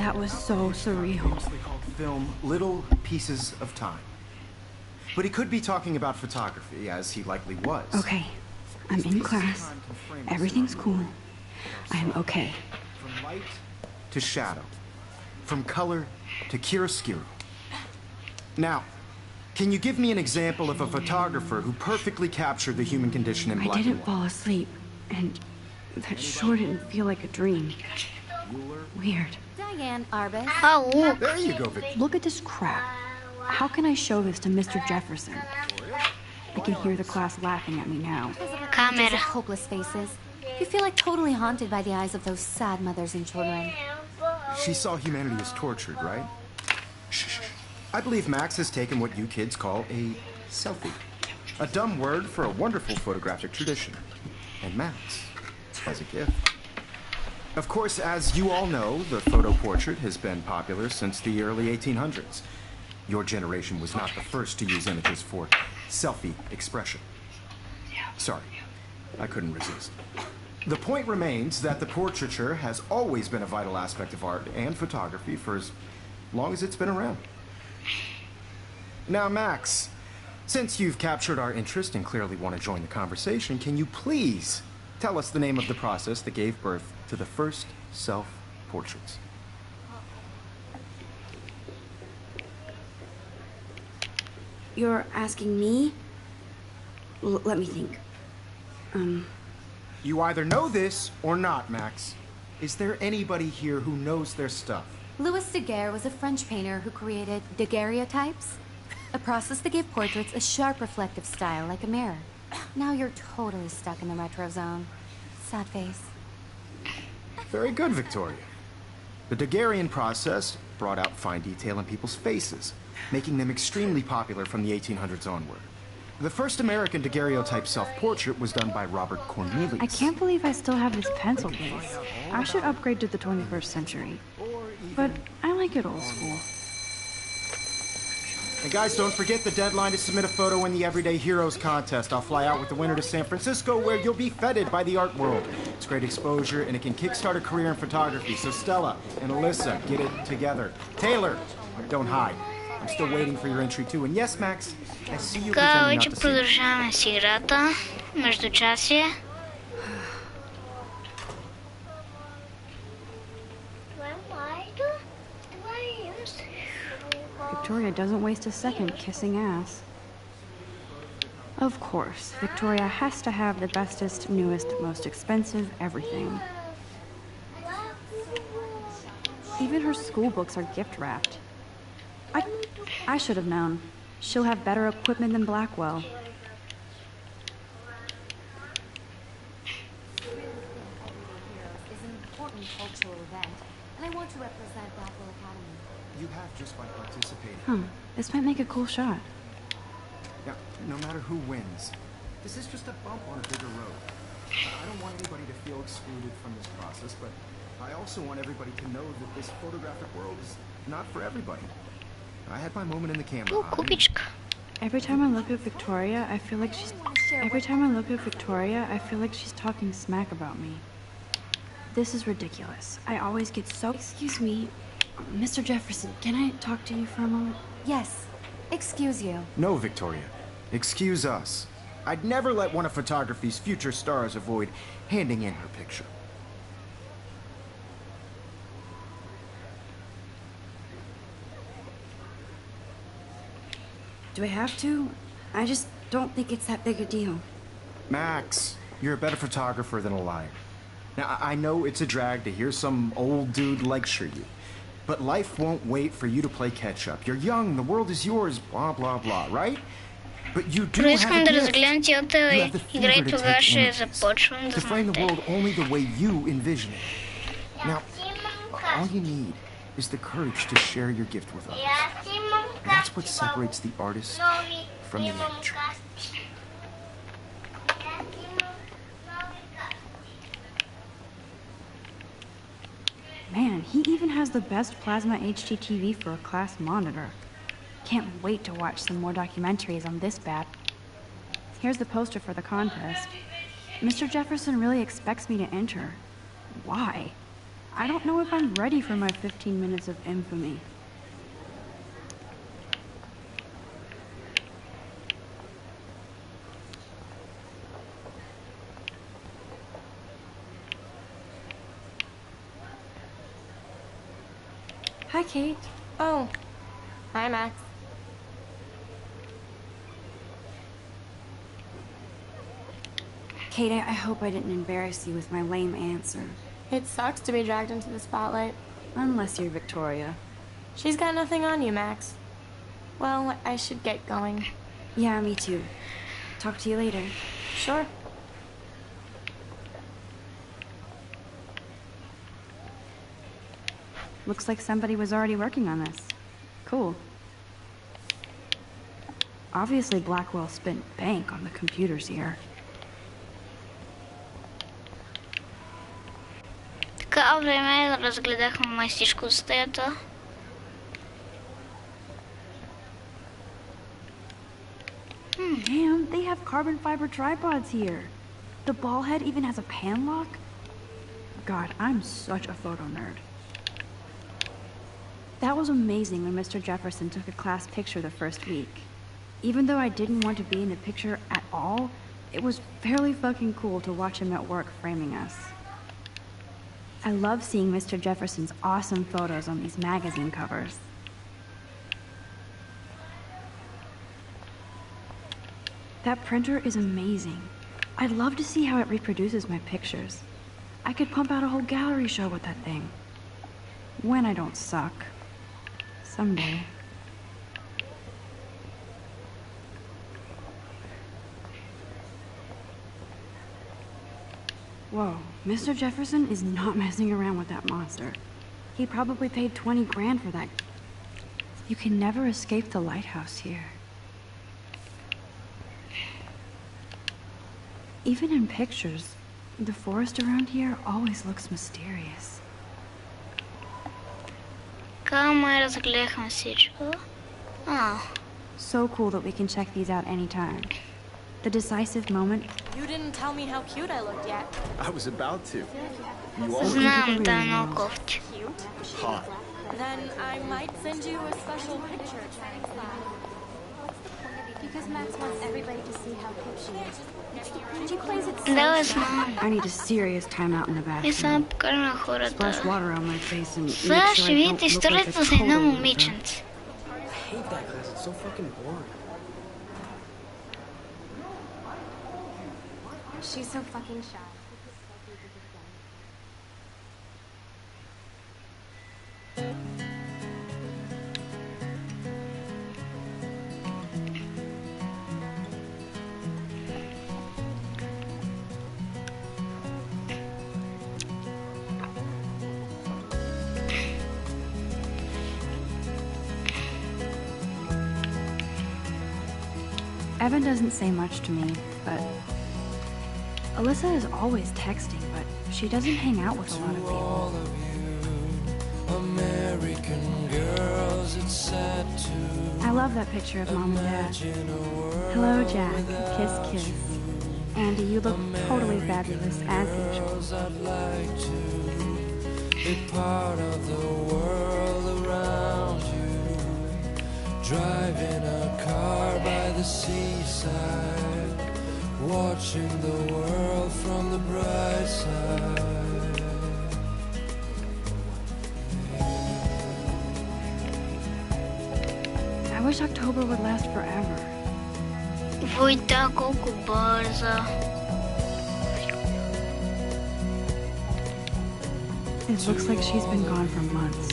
That was so surreal. Famously called film Little Pieces of Time. But he could be talking about photography, as he likely was. Okay, I'm in class. Everything's cool. I am okay. From light to shadow. From color to chiaroscuro. Now, can you give me an example of a photographer who perfectly captured the human condition in black I and didn't white? fall asleep, and that sure didn't feel like a dream. Weird. Diane Arbus. Ау. There you go, Victor. Look at this crap. How can I show this to Mr. Jefferson? I can hear the class laughing at me now. Images of hopeless faces. You feel like totally haunted by the eyes of those sad mothers and children. She saw humanity as tortured, right? Shh. I believe Max has taken what you kids call a selfie. A dumb word for a wonderful photographic tradition. And Max has a gift. Of course, as you all know, the photo portrait has been popular since the early 1800s. Your generation was not the first to use images for selfie expression. Sorry, I couldn't resist. The point remains that the portraiture has always been a vital aspect of art and photography for as long as it's been around. Now, Max, since you've captured our interest and clearly want to join the conversation, can you please tell us the name of the process that gave birth to the first self-portraits? You're asking me? Let me think. You either know this or not, Max. Is there anybody here who knows their stuff? Louis Daguerre was a French painter who created daguerreotypes, a process that gave portraits a sharp reflective style like a mirror. Now you're totally stuck in the retro zone. Sad face. Very good, Victoria. The Daguerrean process brought out fine detail in people's faces, making them extremely popular from the 1800s onward. The first American daguerreotype self-portrait was done by Robert Cornelius. I can't believe I still have this pencil case. I should upgrade to the 21st century. But I like it old school. And guys, don't forget the deadline to submit a photo in the Everyday Heroes contest. I'll fly out with the winner to San Francisco, where you'll be feted by the art world. It's great exposure, and it can kickstart a career in photography. So Stella and Alyssa, get it together. Taylor, don't hide. I'm still waiting for your entry too. And yes, Max, I see you Така, pretending вече not to see. продължаваме с играта. Междучасие. Victoria doesn't waste a second kissing ass. Of course, Victoria has to have the bestest, newest, most expensive everything. Even her school books are gift wrapped. I should have known. She'll have better equipment than Blackwell. Is an important cultural event, and I want to represent Blackwell Academy. You have just by participating. This might make a cool shot. Now, no matter who wins, this is just a bump on a bigger road. I don't want anybody to feel excluded from this process, but I also want everybody to know that this photographic world is not for everybody. I had my moment in the camera. О, купичка. Every time I look at Victoria, I feel like she's talking smack about me. This is ridiculous. I always get so... Excuse me, Mr. Jefferson, can I talk to you for a moment? Yes. Excuse you. No, Victoria. Excuse us. I'd never let one of photography's future stars avoid handing in her picture. Do I have to? I just don't think it's that big a deal. Max, you're a better photographer than a liar. Now, I know it's a drag to hear some old dude lecture you, but life won't wait for you to play catch-up. You're young, the world is yours, blah, blah, blah, right? But you do Първо have искам a да gift. разгледам цялата You have the игра и fever to тогава take ще images, започвам да to frame the знам. world only the way you envision it. Now, all you need is the courage to share your gift with others. That's what separates the artist from the amateur. Man, he even has the best plasma HDTV for a class monitor. Can't wait to watch some more documentaries on this bat. Here's the poster for the contest. Mr. Jefferson really expects me to enter. Why? I don't know if I'm ready for my 15 minutes of infamy. Hi, Kate. Oh, hi, Max. Kate, I hope I didn't embarrass you with my lame answer. It sucks to be dragged into the spotlight. Unless you're Victoria. She's got nothing on you, Max. Well, I should get going. Yeah, me too. Talk to you later. Sure. Looks like somebody was already working on this. Cool. Obviously, Blackwell spent bank on the computers here. Така време разгледахме май всичко от стаята. Damn, they have carbon fiber tripods here. The ball head even has a pan lock. God, I'm such a photo nerd. That was amazing when Mr. Jefferson took a class picture the first week. Even though I didn't want to be in the picture at all, it was fairly fucking cool to watch him at work framing us. I love seeing Mr. Jefferson's awesome photos on these magazine covers. That printer is amazing. I'd love to see how it reproduces my pictures. I could pump out a whole gallery show with that thing. When I don't suck. Someday. Whoa, Mr. Jefferson is not messing around with that monster. He probably paid 20 grand for that. You can never escape the lighthouse here. Even in pictures, the forest around here always looks mysterious. Така май разгледахме всичко. So cool that we can check these out anytime. The decisive moment. You didn't tell me how cute I looked yet. I was about to. You all Знам, да е много кофти. Cute? hot. Then I might send you a special picture. Because Max wants everybody to see how cute she is. She plays it so Да, знам. I need a serious timeout in the И bathroom. само покажа на Splash хората. water on my face and make Сега sure ще I видите don't look like a историята с едно total loser. момиченце. I hate that class. It's so fucking boring. She's so fucking shy. Evan doesn't say much to me, but Alyssa is always texting, but she doesn't hang out with a lot of people. American girls, it's sad to I love that picture of Mom and Dad. Hello, Jack. Kiss, kiss. Andy, you look totally fabulous, as usual. I'd like to be part of the world around you. Driving a car by the seaside, watching the world from the bright side. I wish October would last forever. Войта колко бърза. It looks like she's been gone for months.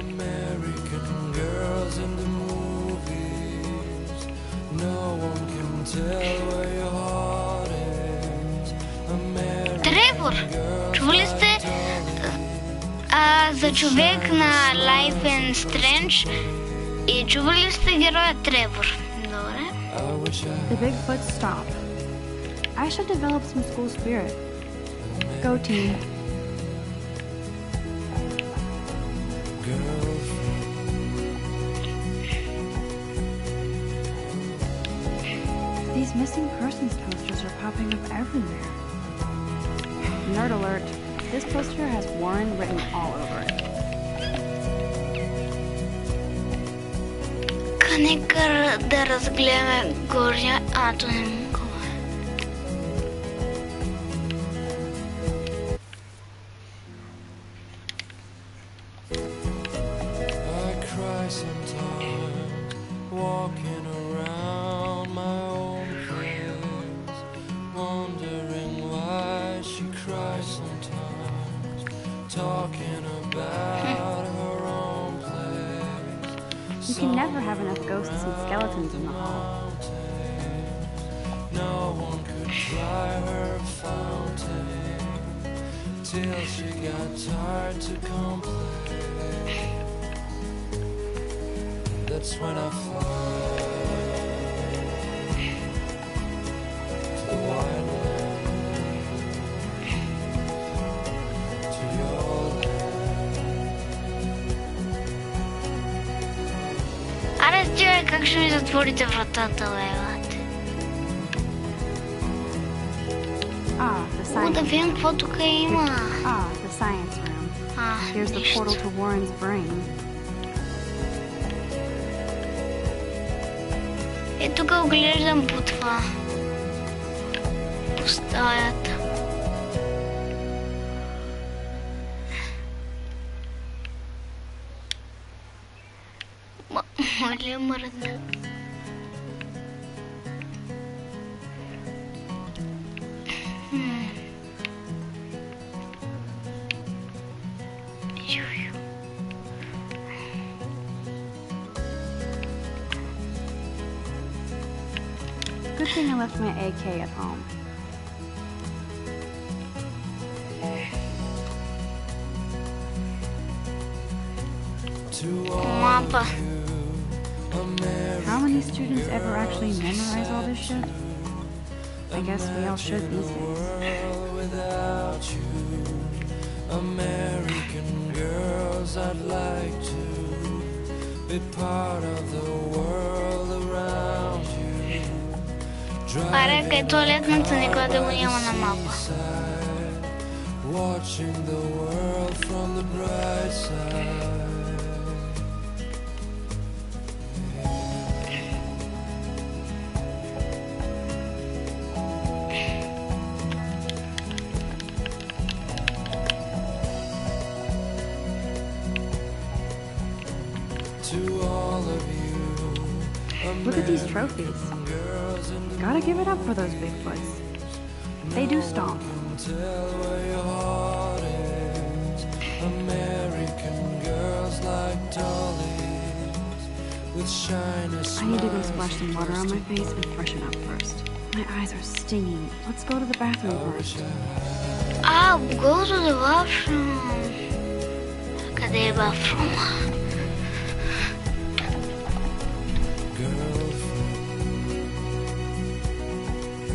American girls in the movies, no one can tell where your heart is. American Тревор! Чували сте за човек на Life and Strange? И чували сте героя Тревор? Добре. The Bigfoot stop. I should develop some school spirit. Go team. These missing persons posters are popping up everywhere. Nerd alert. This poster has Warren written all over it. Нека да разгледаме горния, то не мога. I cry sometimes, walking around my own place, wondering why she cries sometimes, talking about her own place. You can never have enough ghosts and skeletons in the hall. No one could dry her fountain till she got tired to complain. That's when I fly to the wildland, to your Аре, стига, как ще ми затворите вратата, лелате? Ah, the Да science. видим какво тук има. Ah, the science room. Here's the Нищо. portal to Warren's brain. Тук оглеждам по това. По стаята. Моля, мръдна. Good thing I left my AK at home. Мапа. How many students ever actually memorize all this shit? I guess we all should these days. without you. American girls, I'd like to be part of the world around you. Аре, къде туалетната никога да го няма на мапа. Watching the world from the bright side. To all of you, Look at these trophies. Gotta give it up for those Bigfoots. They do stomp. tell where your heart is. American girls like dollies with shiny I need to go splash some water on my face and freshen up first. My eyes are stinging. Let's go to the bathroom first. Go to the bathroom. Къде е bathroom?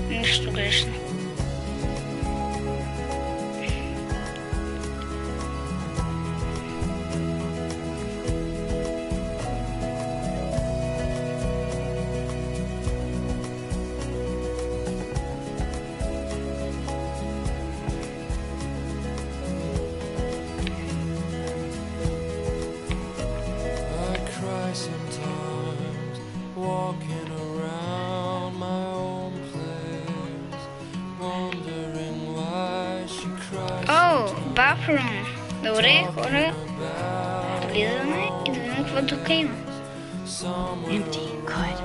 Нищо грешно. I cry sometimes, walking around my own place, wondering why she cries. Bathroom. Добре, хора. Влизаме и да видим какво тук има. Empty. Good.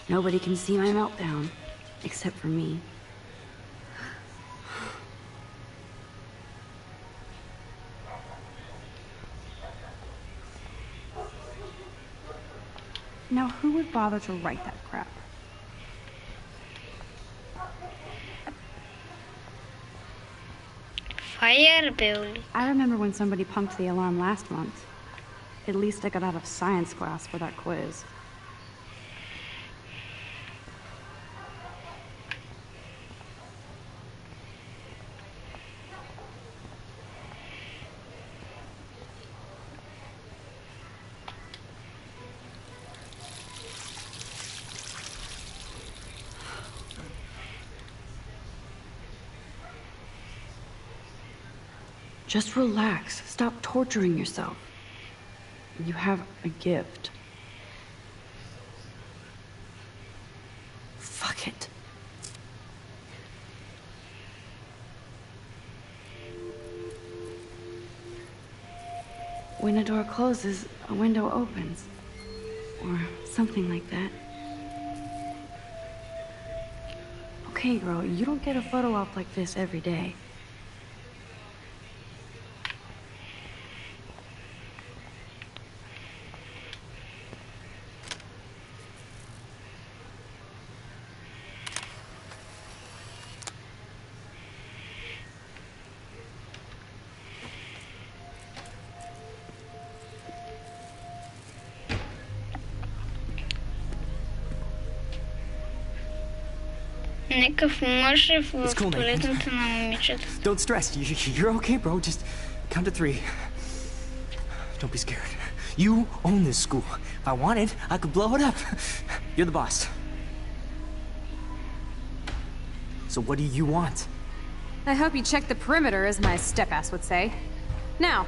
Nobody can see my meltdown. Except for me. Now, who would bother to write that crap? Fire Bill. I remember when somebody punked the alarm last month. At least I got out of science class for that quiz. Just relax. Stop torturing yourself. You have a gift. Fuck it. When a door closes, a window opens. Or something like that. Okay, girl, you don't get a photo op like this every day. Нека може в It's cool, Nathan. туалетната на момичета. Don't stress. You're okay, bro. Just count to 3. Don't be scared. You own this school. If I wanted, I could blow it up. You're the boss. So what do you want? I hope you check the perimeter, as my step-ass would say. Now,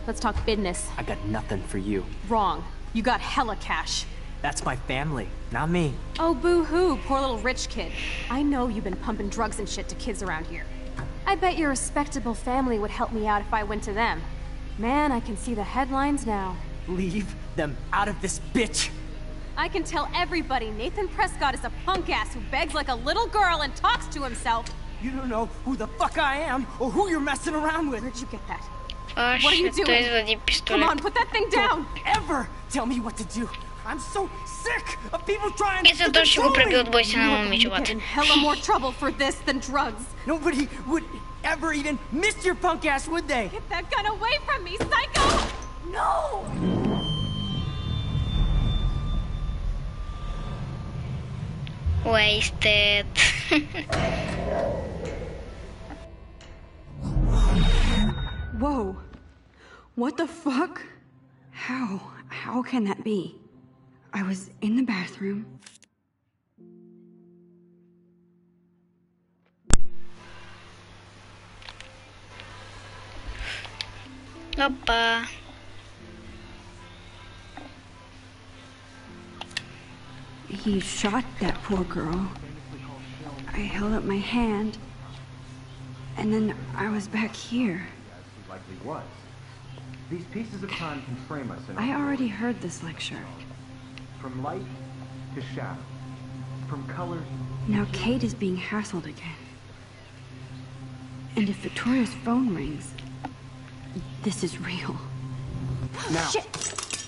let's talk business. I got nothing for you. Wrong. You got hella cash. That's my family, not me. Oh, boo-hoo, poor little rich kid. I know you've been pumping drugs and shit to kids around here. I bet your respectable family would help me out if I went to them. Man, I can see the headlines now. Leave them out of this, bitch! I can tell everybody Nathan Prescott is a punk-ass who begs like a little girl and talks to himself. You don't know who the fuck I am or who you're messing around with. Where'd you get that? Аш, What are you той doing? извади Come пистолет. on, put that thing down! Don't ever tell me what to do. I'm so sick of people trying И за to то ще го control пребил me. от бойся на You get момичевата. in hella more trouble for this than drugs. Nobody would ever even miss your punk ass, would they? Get that gun away from me, psycho! No! Wasted. Whoa. What the fuck? How can that be? I was in the bathroom. Опа. He shot that poor girl. I held up my hand, and then I was back here. Likely was. These pieces of time can frame us in I already heard this lecture. from light to shadow, from color. Now Kate is being hassled again. And if Victoria's phone rings, this is real. Now, Shit!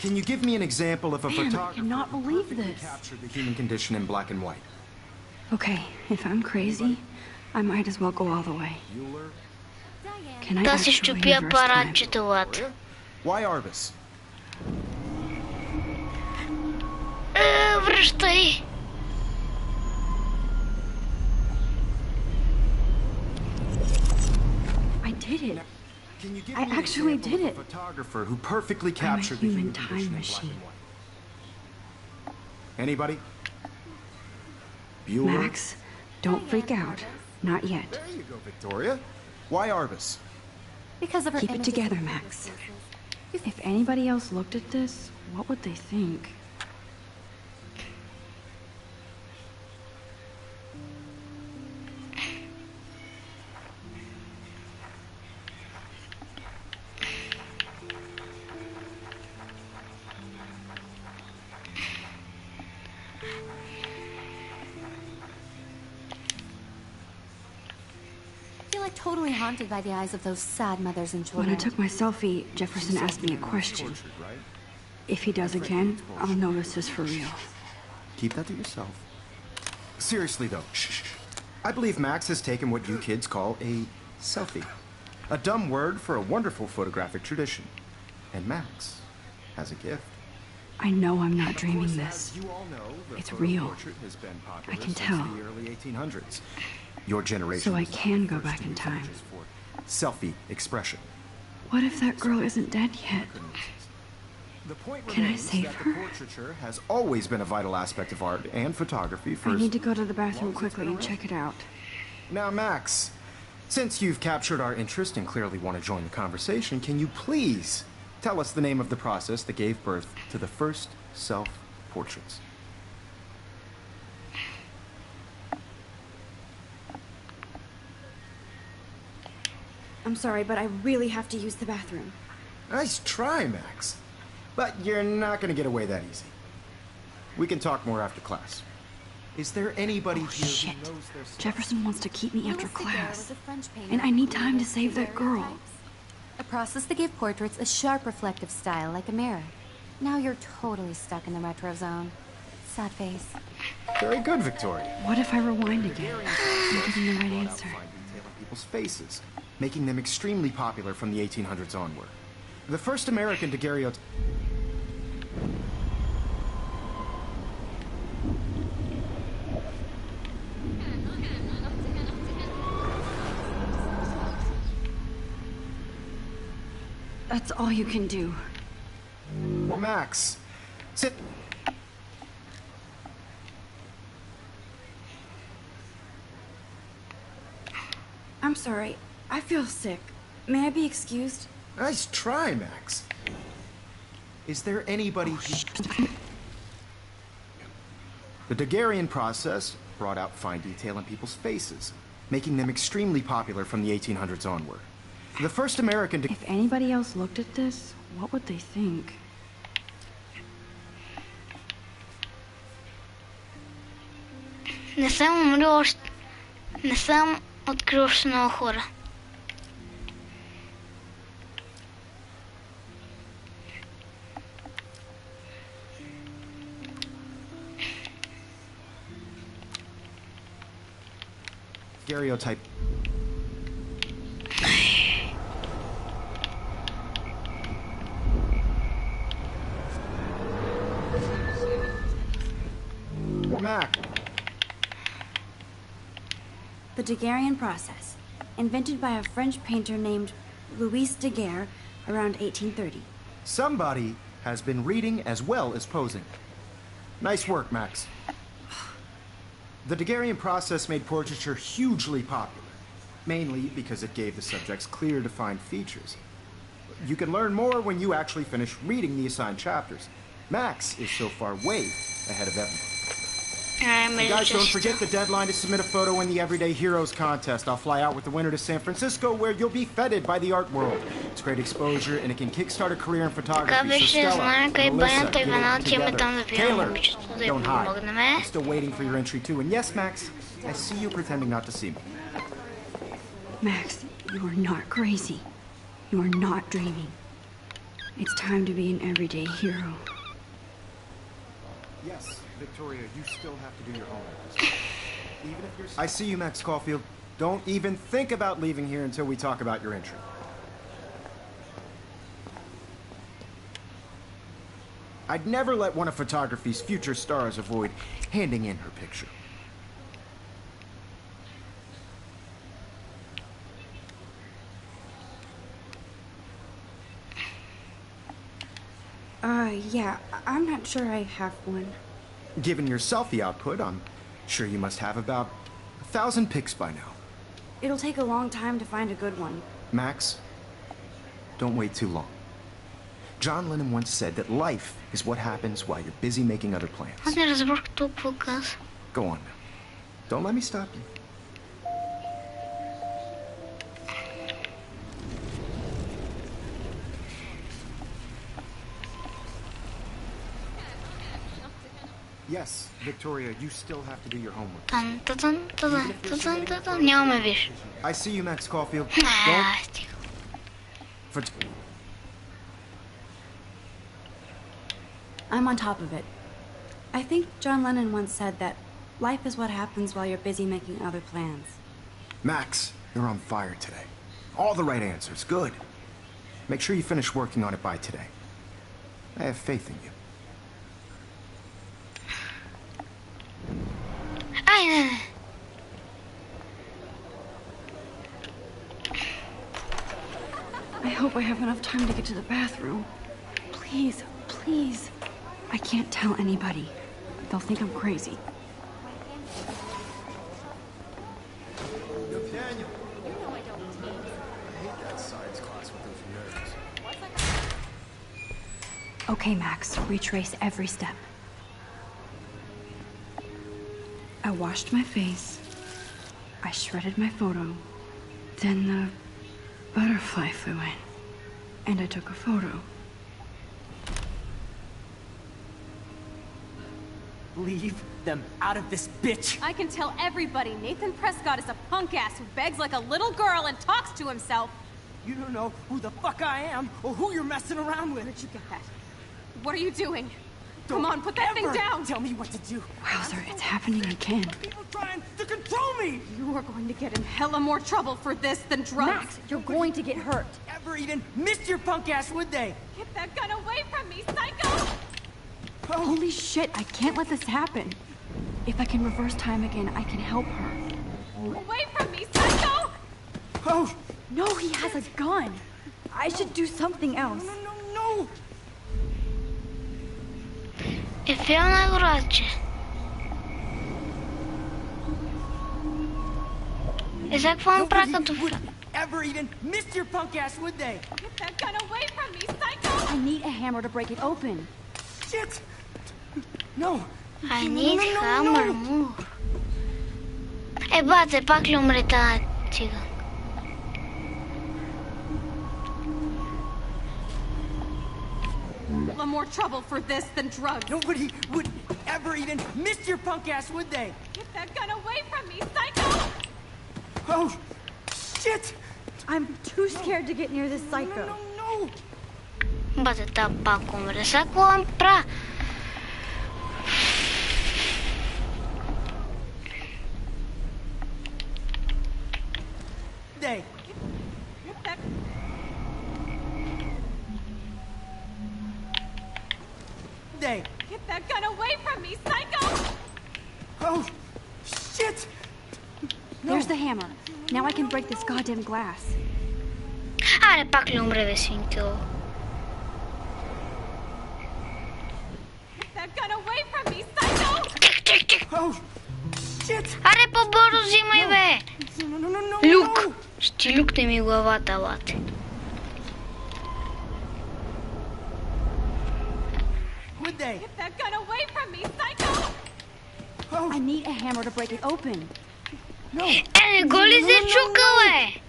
can you give me an example of a Man, I photographer cannot who believe perfectly this. captured the human condition in black and white? Okay, if I'm crazy, I might as well go all the way. Bueller? Can I Да се actually щупи reverse time? апаратчето, лад. Why Arbus? Връщай! I did it. Can you give I me an actually example did of a it. photographer who perfectly I'm a captured the human human time condition in black machine. and white? Anybody? Bueller? Max, don't freak out. Not yet. There you go, Victoria. Why Arbus? Because of her Keep it images together, of Max. princesses. If anybody else looked at this, what would they think? I feel like totally haunted by the eyes of those sad mothers and When children. I took my selfie, Jefferson asked me a question. If he does again, I'll know this is for real. Keep that to yourself. Seriously, though, I believe Max has taken what you kids call a selfie. A dumb word for a wonderful photographic tradition. And Max has a gift. I know I'm not dreaming Of course, this. as you all know, the It's photo real. portrait has been popular I can since tell. the early 1800s. Your generation So I was the can go first back to in use time. images for selfie expression. What if that girl isn't dead yet? The point Can I remains save that her? the portraiture has always been a vital aspect of art and photography for I need to go to the bathroom quickly and check it out. Now, Max, Since you've captured our interest and clearly want to join the conversation, can you please tell us the name of the process that gave birth to the first self-portraits? I'm sorry, but I really have to use the bathroom. Nice try, Max. But you're not going to get away that easy. We can talk more after class. Is there anybody here Shit. who knows their... Jefferson wants to keep me after Louis Daguerre class. was a French painter And I need who time to created save that girl. daguerreotypes, a process that gave portraits a sharp reflective style like a mirror. Now you're totally stuck in the retro zone. Sad face. Very good, Victoria. What if I rewind again? I'm getting the right Brought out answer. fine detail in people's faces, making them extremely popular from the 1800s onward. The first American daguerreotype... That's all you can do. Max, sit... I'm sorry. I feel sick. May I be excused? Nice try, Max. Is there anybody here... The Daguerrean process brought out fine detail in people's faces, making them extremely popular from the 1800s onward. The first American... If anybody else looked at this, what would they think? Не съм умрял още. Не съм открил още много хора. Daguerreotype... Mac. The Daguerrean process, invented by a French painter named Louis Daguerre around 1830. Somebody has been reading as well as posing. Nice work, Max. The Daguerrean process made portraiture hugely popular, mainly because it gave the subjects clear, defined features. You can learn more when you actually finish reading the assigned chapters. Max is so far way ahead of Evan. Guys, don't forget the deadline to submit a photo in the Everyday Heroes contest. I'll fly out with the winner to San Francisco, where you'll be feted by the art world. It's great exposure, and it can kickstart a career in photography. So Беше Stella, знае къде Melissa, банята и get веднага it отиваме together. там да видим Taylor, момичето да й don't hide. помогнем. I'm still waiting for your entry too. And yes, Max, I see you pretending not to see me. Max, you are not crazy. You are not dreaming. It's time to be an everyday hero. Yes, Victoria, you still have to do your homework. Even if you're... I see you, Max Caulfield. Don't even think about leaving here until we talk about your entry. I'd never let one of photography's future stars avoid handing in her picture. Yeah, I'm not sure I have one. Given your selfie output, I'm sure you must have about 1,000 pics by now. It'll take a long time to find a good one. Max, don't wait too long. John Lennon once said that life is what happens while you're busy making other plans. Аз не разбрах толкова каза. Go on now. Don't let me stop you. Yes, Victoria, you still have to do your homework. Тан, татан, татан, татан, татан. Нямаме виж. I see you, Max Caulfield. А, Don't... стига. For... I'm on top of it. I think John Lennon once said that life is what happens while you're busy making other plans. Max, you're on fire today. All the right answers. Good. Make sure you finish working on it by today. I have faith in you. Ай, не, не. I hope I have enough time to get to the bathroom. Please, please. I can't tell anybody. They'll think I'm crazy. Daniel. Okay, Max, retrace every step. I washed my face. I shredded my photo. Then the butterfly flew in. And I took a photo. Leave them out of this, bitch! I can tell everybody Nathan Prescott is a punk ass who begs like a little girl and talks to himself. You don't know who the fuck I am or who you're messing around with. Where'd you get that? What are you doing? Don't Come on, put that thing ever down! Tell me what to do. Wowzer, it's happening again. People trying to control me! You are going to get in hella more trouble for this than drugs. Max, you're going to get hurt. Ever even missed your punk ass, would they? Get that gun away from me, psycho! Holy shit, I can't let this happen. If I can reverse time again, I can help her. Away from me, psycho! Oh! No, he has a gun. I should do something else. No! E fia una grocie. Isaac van praten te would ever even miss your punk ass, would they? Get that gun away from me, psycho! I need a hammer to break it open. Shit! No! I need hammer more. E bate pak lumrita chica. Hella more trouble for this than drugs. Nobody would ever even miss your punk ass, would they? Get that gun away from me, psycho! Oh! Shit! I'm too scared to get near this psycho. No! Bate tapa conversa compra. They. Get that... They. Get that gun away from me, psycho! Oh! Shit! There's the hammer. Now I can break this goddamn glass. Are pak lumre vecinto. Get that gun away from me, psycho! Oh! Shit! Are по-бързо взимай, бе! No! Люк! Ще люкне ми главата, лате. Would they? Get that gun away from me, psycho! Oh! I need a hammer to break it open. No! Не го ли се чука, бе?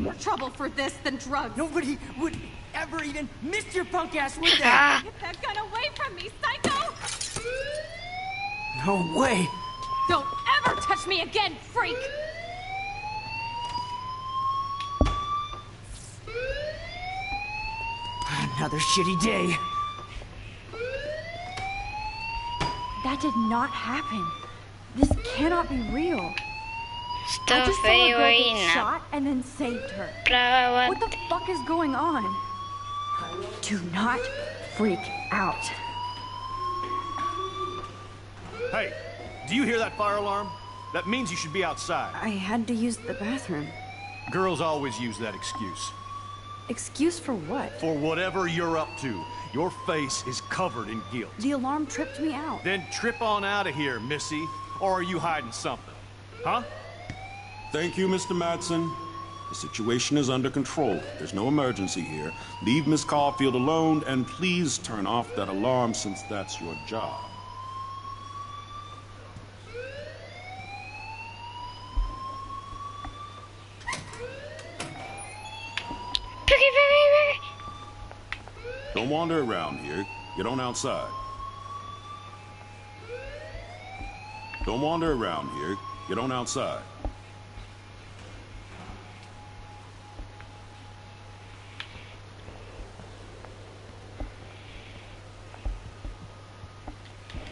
More trouble for this than drugs. Nobody would ever even miss your punk ass, would they? Ah, Get that gun away from me, psycho! No way! Don't ever touch me again, freak! Another shitty day. That did not happen. This cannot be real. I Stuff just saw a girl very get shot and then saved her. Правят. What the fuck is going on? Do not freak out. Hey, do you hear that fire alarm? That means you should be outside. I had to use the bathroom. Girls always use that excuse. Excuse for what? For whatever you're up to, your face is covered in guilt. The alarm tripped me out. Then trip on out of here, Missy. Or are you hiding something? Huh? Thank you, Mr. Madsen. The situation is under control. There's no emergency here. Leave Miss Caulfield alone, and please turn off that alarm since that's your job. Don't wander around here. Get on outside. Don't wander around here. Get on outside.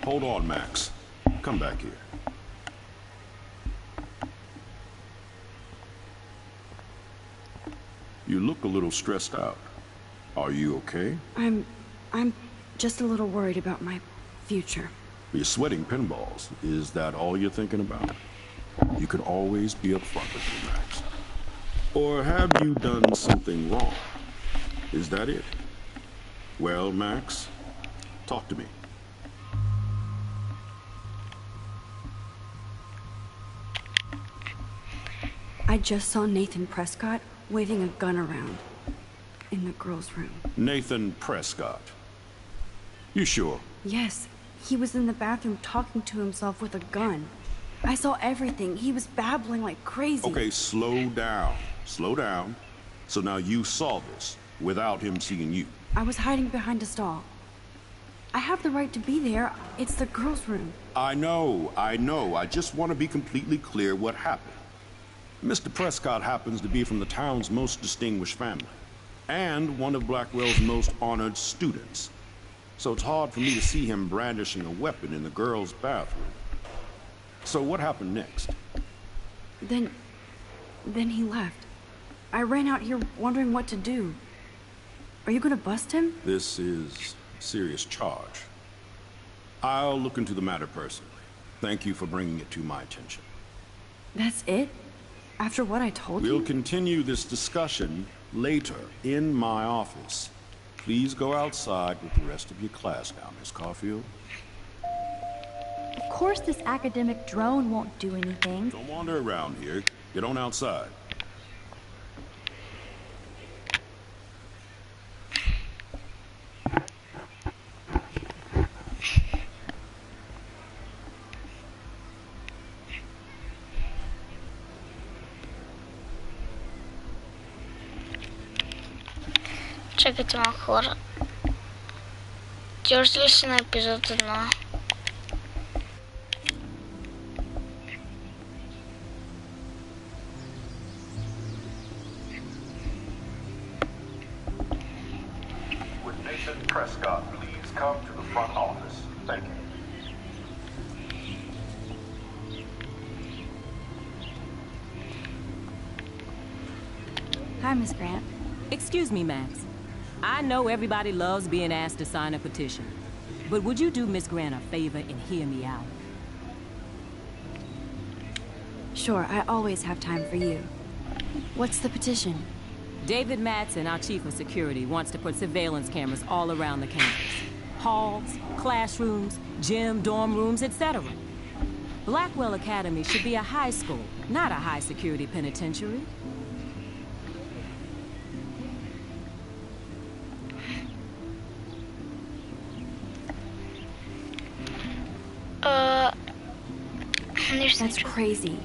Hold on, Max. Come back here. You look a little stressed out. Are you okay? I'm just a little worried about my future. You're sweating pinballs. Is that all you're thinking about? You can always be upfront with me, Max. Or have you done something wrong? Is that it? Well, Max, talk to me. I just saw Nathan Prescott waving a gun around in the girls' room. Nathan Prescott. You sure? Yes, he was in the bathroom talking to himself with a gun. I saw everything. He was babbling like crazy. Okay, slow down. Slow down. So now you saw this without him seeing you. I was hiding behind a stall. I have the right to be there. It's the girls' room. I know. I just want to be completely clear what happened. Mr. Prescott happens to be from the town's most distinguished family, and one of Blackwell's most honored students. So it's hard for me to see him brandishing a weapon in the girls' bathroom. So what happened next? Then he left. I ran out here wondering what to do. Are you gonna bust him? This is a serious charge. I'll look into the matter personally. Thank you for bringing it to my attention. That's it? After what I told you? We'll continue this discussion later in my office. Please go outside with the rest of your class now, Miss Caulfield. Of course this academic drone won't do anything. Don't wander around here. Get on outside. Чакайте малко хора. Ти още ли си на епизод 1? Would Nathan Prescott please come to the front office? Thank you. Hi, Miss Grant. Excuse me, Max. I know everybody loves being asked to sign a petition, but would you do Miss Grant a favor and hear me out? Sure, I always have time for you. What's the petition? David Madsen, our chief of security, wants to put surveillance cameras all around the campus. Halls, classrooms, gym, dorm rooms, etc. Blackwell Academy should be a high school, not a high-security penitentiary. That's crazy.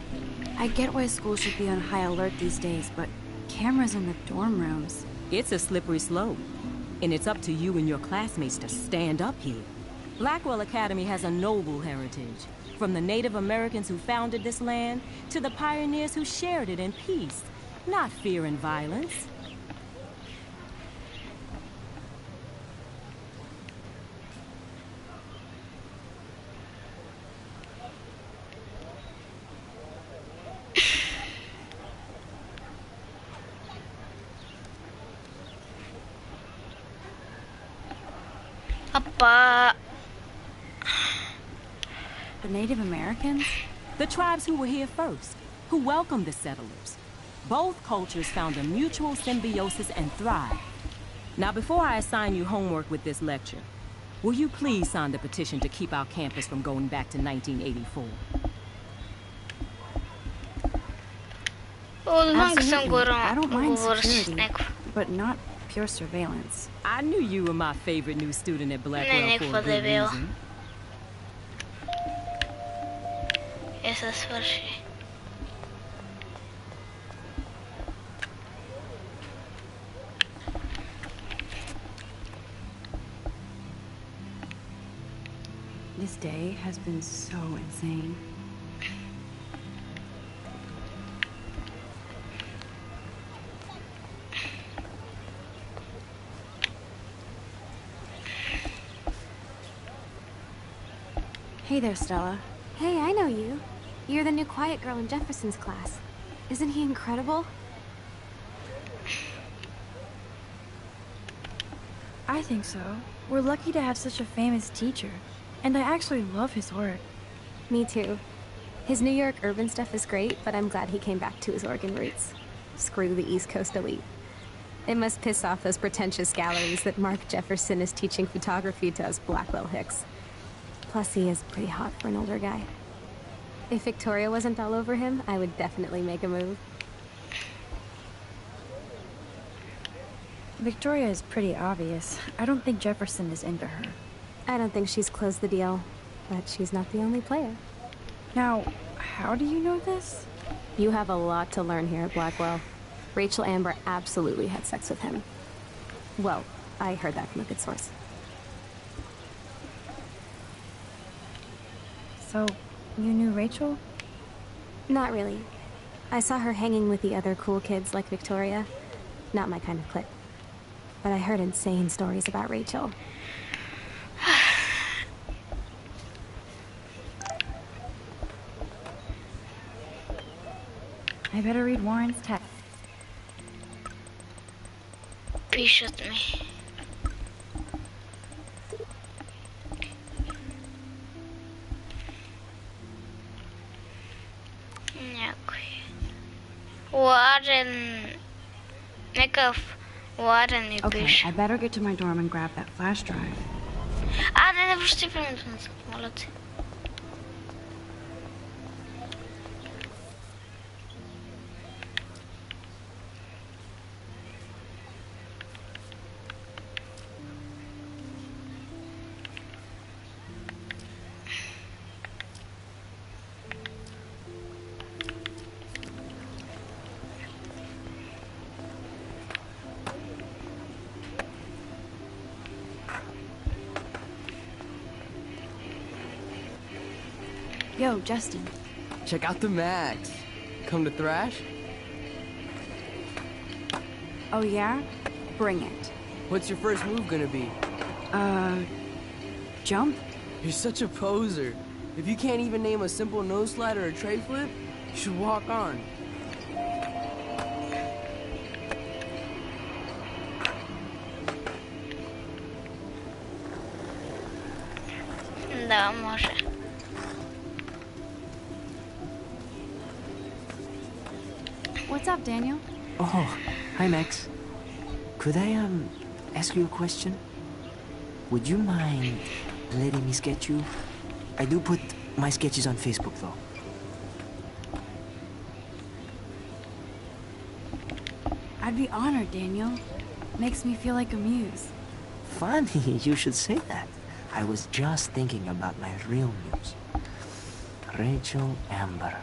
I get why schools should be on high alert these days, but cameras in the dorm rooms... It's a slippery slope, and it's up to you and your classmates to stand up here. Blackwell Academy has a noble heritage, from the Native Americans who founded this land to the pioneers who shared it in peace, not fear and violence. Appa. The Native Americans? The tribes who were here first, who welcomed the settlers. Both cultures found a mutual symbiosis and thrived. Now, before I assign you homework with this lecture, will you please sign the petition to keep our campus from going back to 1984? I don't mind security, but not pure surveillance. I knew you were my favorite new student at Blackwell for a good reason. Esa свърши. This day has been so insane. Hey there, Stella. Hey, I know you. You're the new quiet girl in Jefferson's class. Isn't he incredible? I think so. We're lucky to have such a famous teacher. And I actually love his work. Me too. His New York urban stuff is great, but I'm glad he came back to his Oregon roots. Screw the East Coast elite. It must piss off those pretentious galleries that Mark Jefferson is teaching photography to us Blackwell hicks. Plus, he is pretty hot for an older guy. If Victoria wasn't all over him, I would definitely make a move. Victoria is pretty obvious. I don't think Jefferson is into her. I don't think she's closed the deal, but she's not the only player. Now, how do you know this? You have a lot to learn here at Blackwell. Rachel Amber absolutely had sex with him. Well, I heard that from a good source. So, you knew Rachel? Not really. I saw her hanging with the other cool kids like Victoria. Not my kind of clique. But I heard insane stories about Rachel. I better read Warren's text. Пишет ми. Някой. Уарен. Некъв Уарен ми Okay, пише. I better get to my dorm and grab that flash drive. Не връщай времето назад, моля те. Yo, Justin. Check out the Max. Come to thrash? Oh yeah? Bring it. What's your first move gonna be? Jump? You're such a poser. If you can't even name a simple nose slide or a tray flip, you should walk on. Да, може. What's up, Daniel? Oh, hi, Max. Could I, ask you a question? Would you mind letting me sketch you? I do put my sketches on Facebook, though. I'd be honored, Daniel. Makes me feel like a muse. Funny, you should say that. I was just thinking about my real muse. Rachel Amber.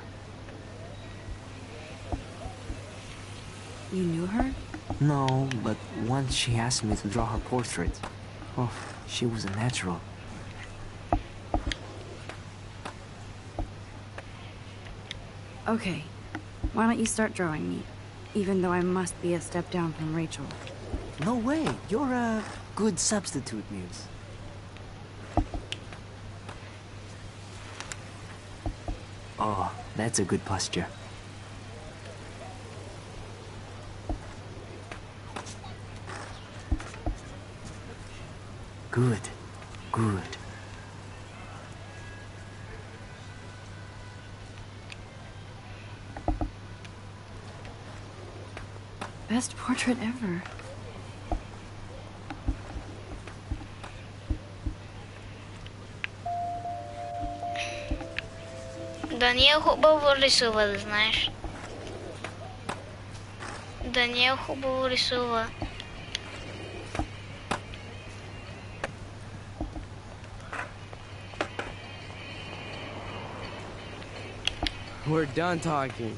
You knew her? No, but once she asked me to draw her portrait. Oh, she was a natural. Okay. Why don't you start drawing me? Even though I must be a step down from Rachel. No way. You're a good substitute, Muse. Oh, that's a good posture. Good. Good. Best portrait ever. Даниел хубаво рисува, да знаеш. Даниел хубаво рисува. We're done talking.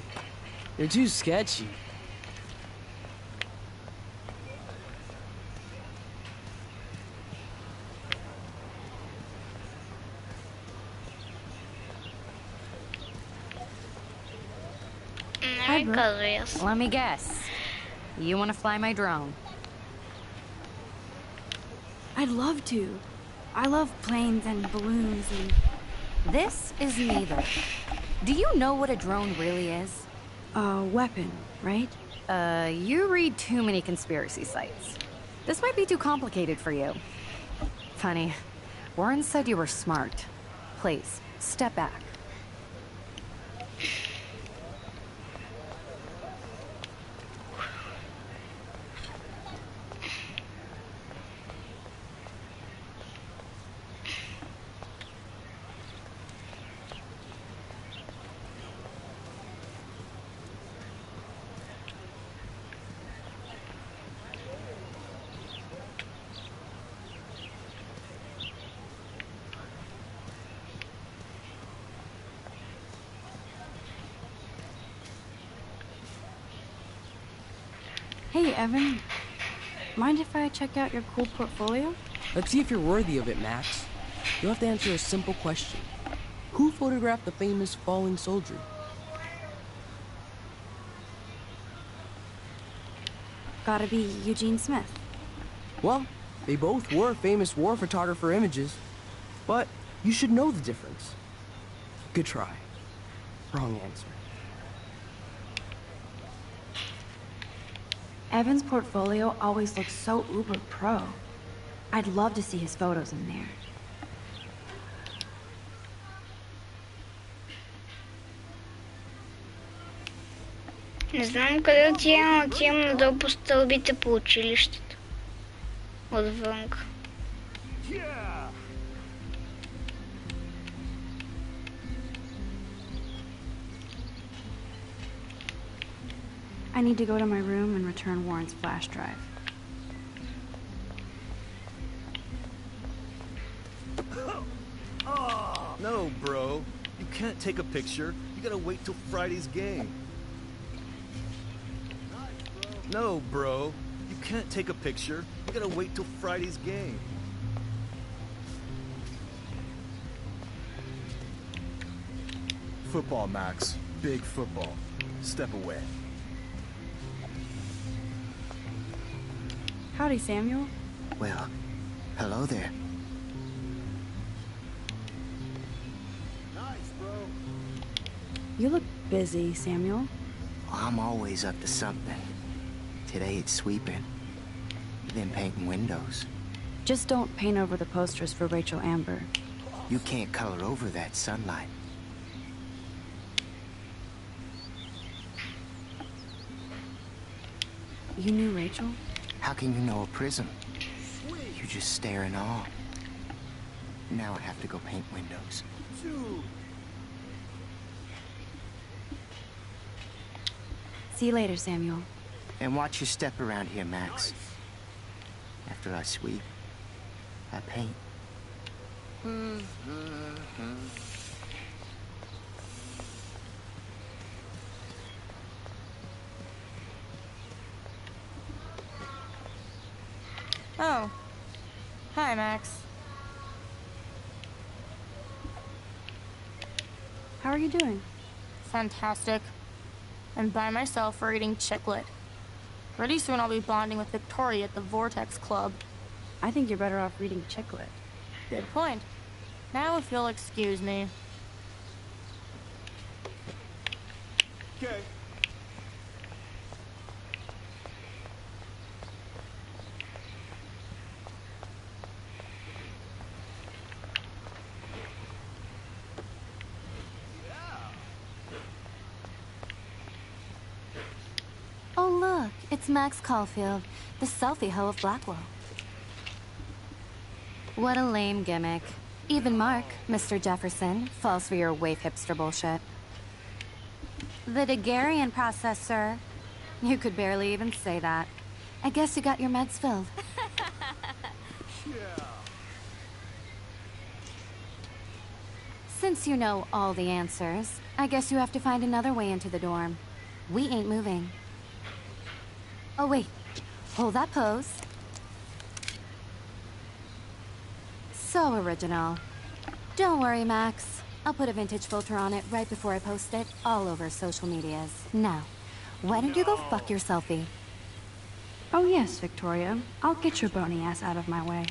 You're too sketchy. Let me guess. You want to fly my drone? I'd love to. I love planes and balloons and... This is neither. Do you know what a drone really is? A weapon, right? You read too many conspiracy sites. This might be too complicated for you. Funny. Warren said you were smart. Please, step back. Hey, Evan. Mind if I check out your cool portfolio? Let's see if you're worthy of it, Max. You'll have to answer a simple question. Who photographed the famous falling soldier? Gotta be Eugene Smith. Well, they both were famous war photographer images. But you should know the difference. Good try. Wrong answer. Evan's portfolio always looks so uber pro. I'd love to see his photos in there. Не знам къде отивам, отивам надолу по стълбите по училището. Отвън. I need to go to my room and return Warren's flash drive. No, bro. You can't take a picture. You gotta wait till Friday's game. No, bro. You can't take a picture. You gotta wait till Friday's game. Football, Max. Big football. Step away. Howdy, Samuel. Well, hello there. Nice, bro. You look busy, Samuel. I'm always up to something. Today it's sweeping, then painting windows. Just don't paint over the posters for Rachel Amber. You can't color over that sunlight. You knew Rachel? How can you know a prism? You just stare in awe. Now I have to go paint windows. See you later, Samuel. And watch your step around here, Max. After I sweep, I paint. Oh. Hi, Max. How are you doing? Fantastic. I'm by myself reading Chick Lit. Pretty soon I'll be bonding with Victoria at the Vortex Club. I think you're better off reading Chick Lit. Good point. Now if you'll excuse me. Okay. Oh, look, it's Max Caulfield, the selfie hoe of Blackwell. What a lame gimmick. Even Mark, Mr. Jefferson, falls for your waif hipster bullshit. The Daguerrean process, sir. You could barely even say that. I guess you got your meds filled. Since you know all the answers, I guess you have to find another way into the dorm. We ain't moving. Oh, wait. Hold that pose. So original. Don't worry, Max. I'll put a vintage filter on it right before I post it all over social medias. Now, why don't you go fuck your selfie? Oh yes, Victoria. I'll get your bony ass out of my way.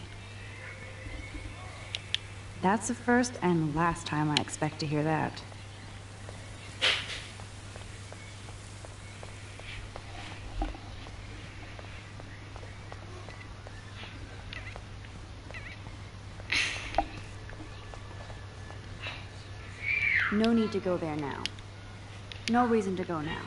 That's the first and last time I expect to hear that. No need to go there now. No reason to go now.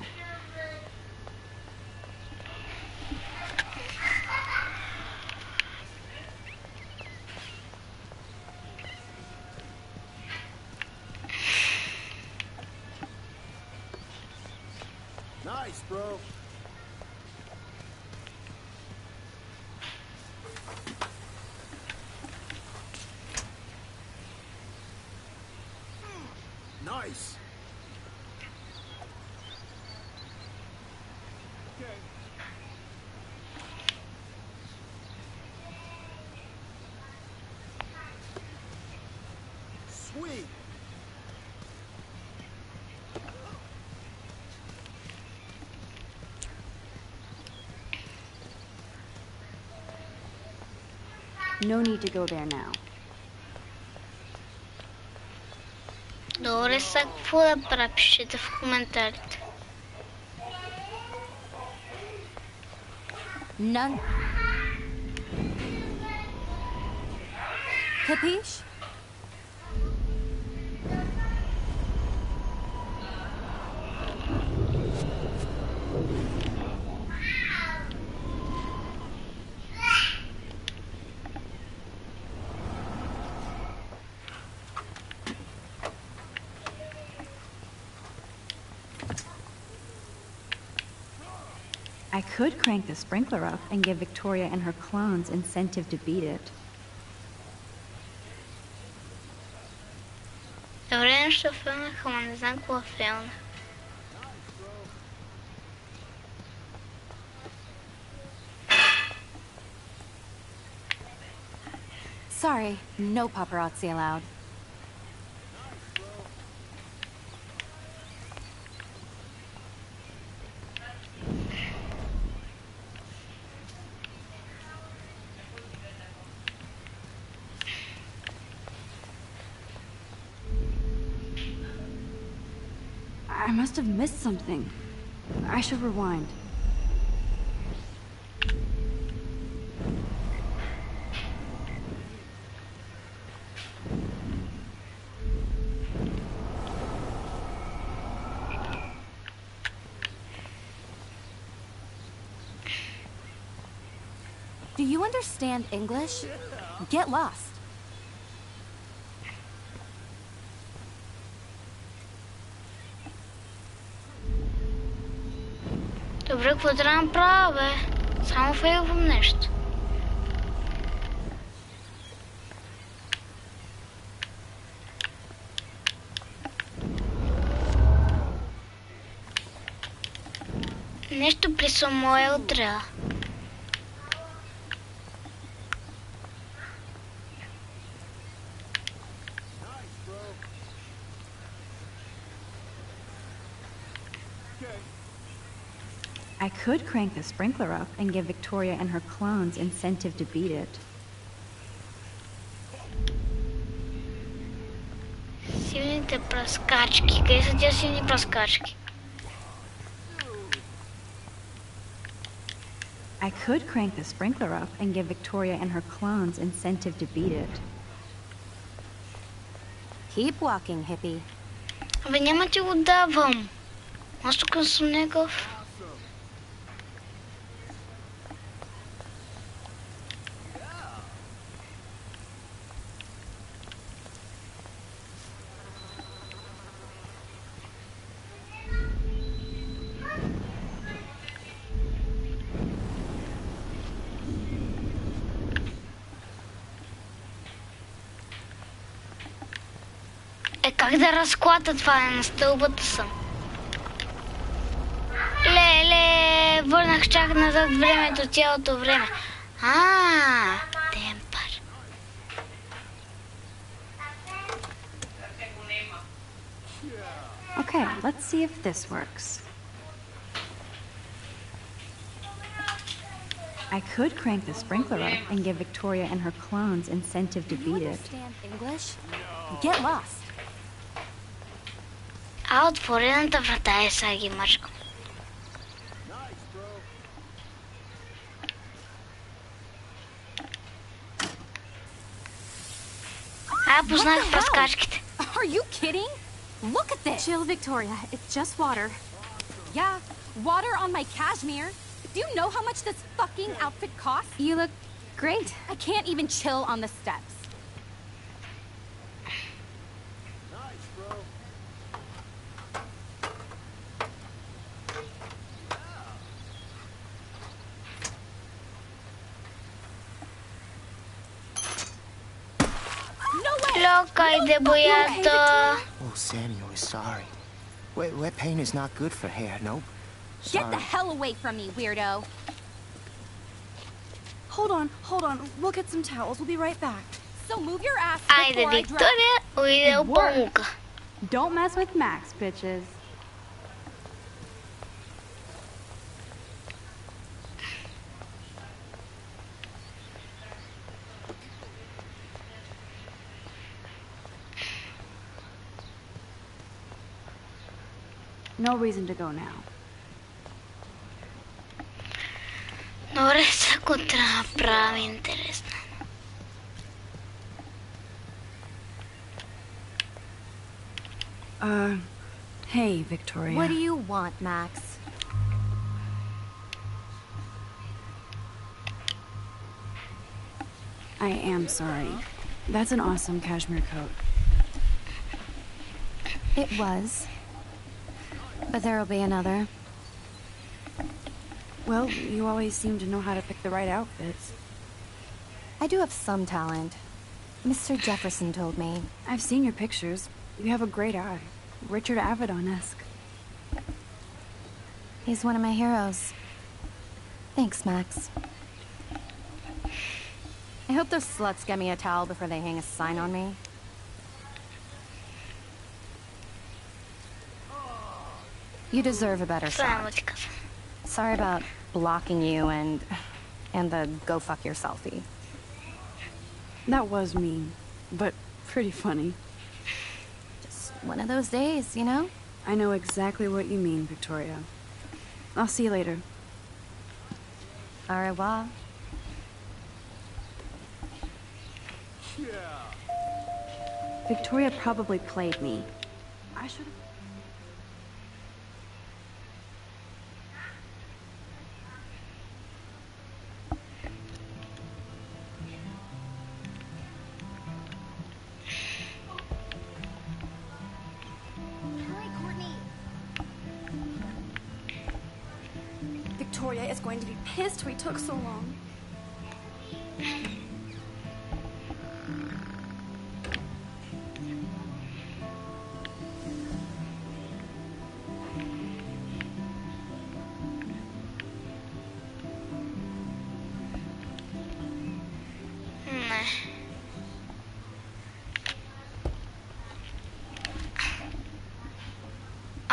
Nice, bro. Nice. Okay. No need to go there now. Добре, сега какво да правя? Пишете в коментарите. None. Capiche? I could crank the sprinkler up and give Victoria and her clones incentive to beat it. Добре, нещо филмах, ама не знам какво филмах. Sorry, no paparazzi allowed. I must have missed something. I should rewind. Do you understand English? Get lost. Добре, какво трябва да направя, бе? Само фейлвам нещо. Нещо при Самуел трябва. I could crank the sprinkler up and give Victoria and her clones incentive to beat it. Силните пръскачки. Къде са тия силни пръскачки? I could crank the sprinkler up and give Victoria and her clones incentive to beat it. Keep walking, hippie. Абе, няма ти го давам. Аз тук съм негов. Как да разклата това? На стълбата съм. Леле, върнах чак назад времето цялото време. Темпър. Okay, let's see if this works. I could crank the sprinkler up and give Victoria and her clones incentive to beat it. Understand English? Get lost. А отворената врата е, сега ги мъчкам. Познах пръскачките. Are you kidding? Look at this. Chill, Victoria. It's just water. Yeah, water on my cashmere. Do you know how much this fucking outfit costs? You look great. I can't even chill on the steps. Локайте боята. Oh, Samuel is sorry. Wet paint is not good for hair, nope. Get the hell away from me, weirdo. Hold on. We'll get some towels. We'll be right back. So move your ass Айде, before I Виктория, уйде в памука. Don't mess with Max, bitches. No reason to go now. Добре, сега трябва да прави интересно. Hey, Victoria. What do you want, Max? I am sorry. That's an awesome cashmere coat. It was. But there'll be another. Well, you always seem to know how to pick the right outfits. I do have some talent. Mr. Jefferson told me. I've seen your pictures. You have a great eye. Richard Avedon-esque. He's one of my heroes. Thanks, Max. I hope those sluts get me a towel before they hang a sign on me. You deserve a better shot. Sorry about blocking you and the go fuck your selfie. That was mean, but pretty funny. Just one of those days, you know? I know exactly what you mean, Victoria. I'll see you later. Au revoir. Victoria probably played me. I should have... Victoria is going to be pissed we took so long.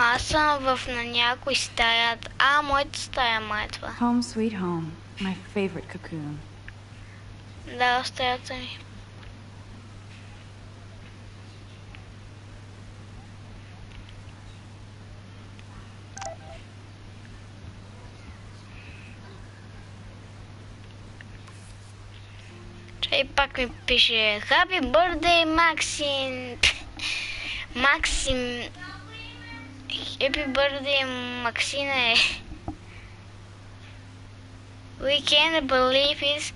Аз съм на някой стая. Моята стая, май това. Home sweet home. My favorite cocoon. Да, стаята ми. Чай пак ми пише Happy birthday, Maxim. Maxim. Happy birthday, Maxine. We can't believe it's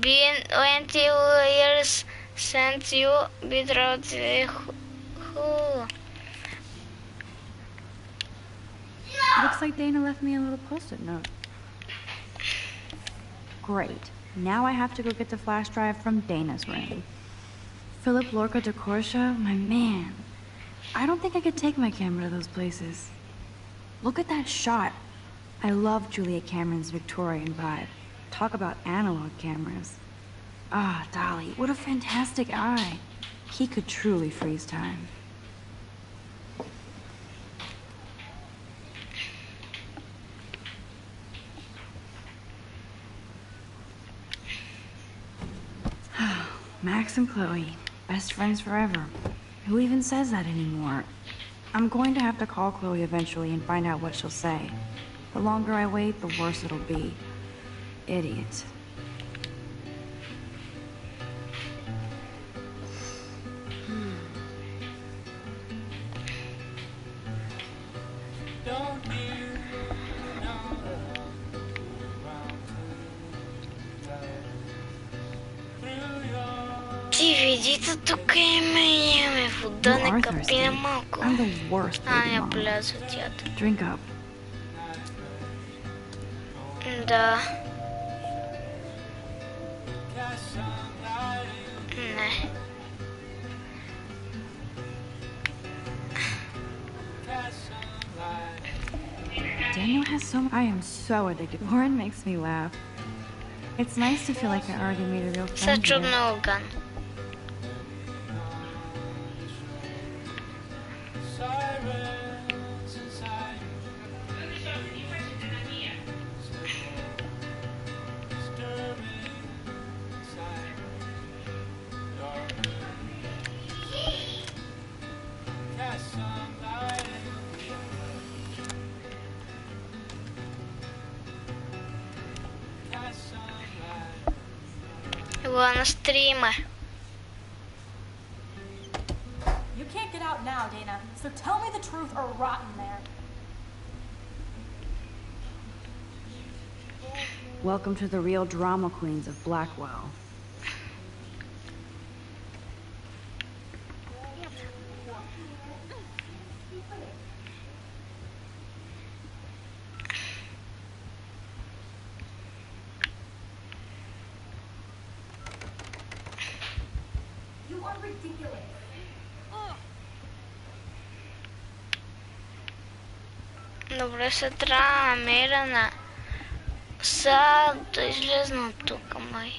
been 20 years since you betrayed who? Looks like Dana left me a little post-it note. Great. Now I have to go get the flash drive from Dana's room. Philip Lorca de Corsia, my man. I don't think I could take my camera to those places. Look at that shot. I love Julia Cameron's Victorian vibe. Talk about analog cameras. Ah, Dolly, what a fantastic eye. He could truly freeze time. Max and Chloe, best friends forever. Who even says that anymore? I'm going to have to call Chloe eventually and find out what she'll say. The longer I wait, the worse it'll be. Idiot. Ти видите, тук имаме вода, не капи на малко. Не вляза тята. Drink up. Да. Не. Daniel has so... I am so addicted. Lauren makes me laugh. It's nice to feel like I already made a real friend. Са чудна огън. Била на стрима. You can't get out now, Dana, so tell me the truth or rot in there. Welcome to the real drama queens of Blackwell. You are ridiculous. Добре, се трябва да намеря на... Сега да излезна от тук, май.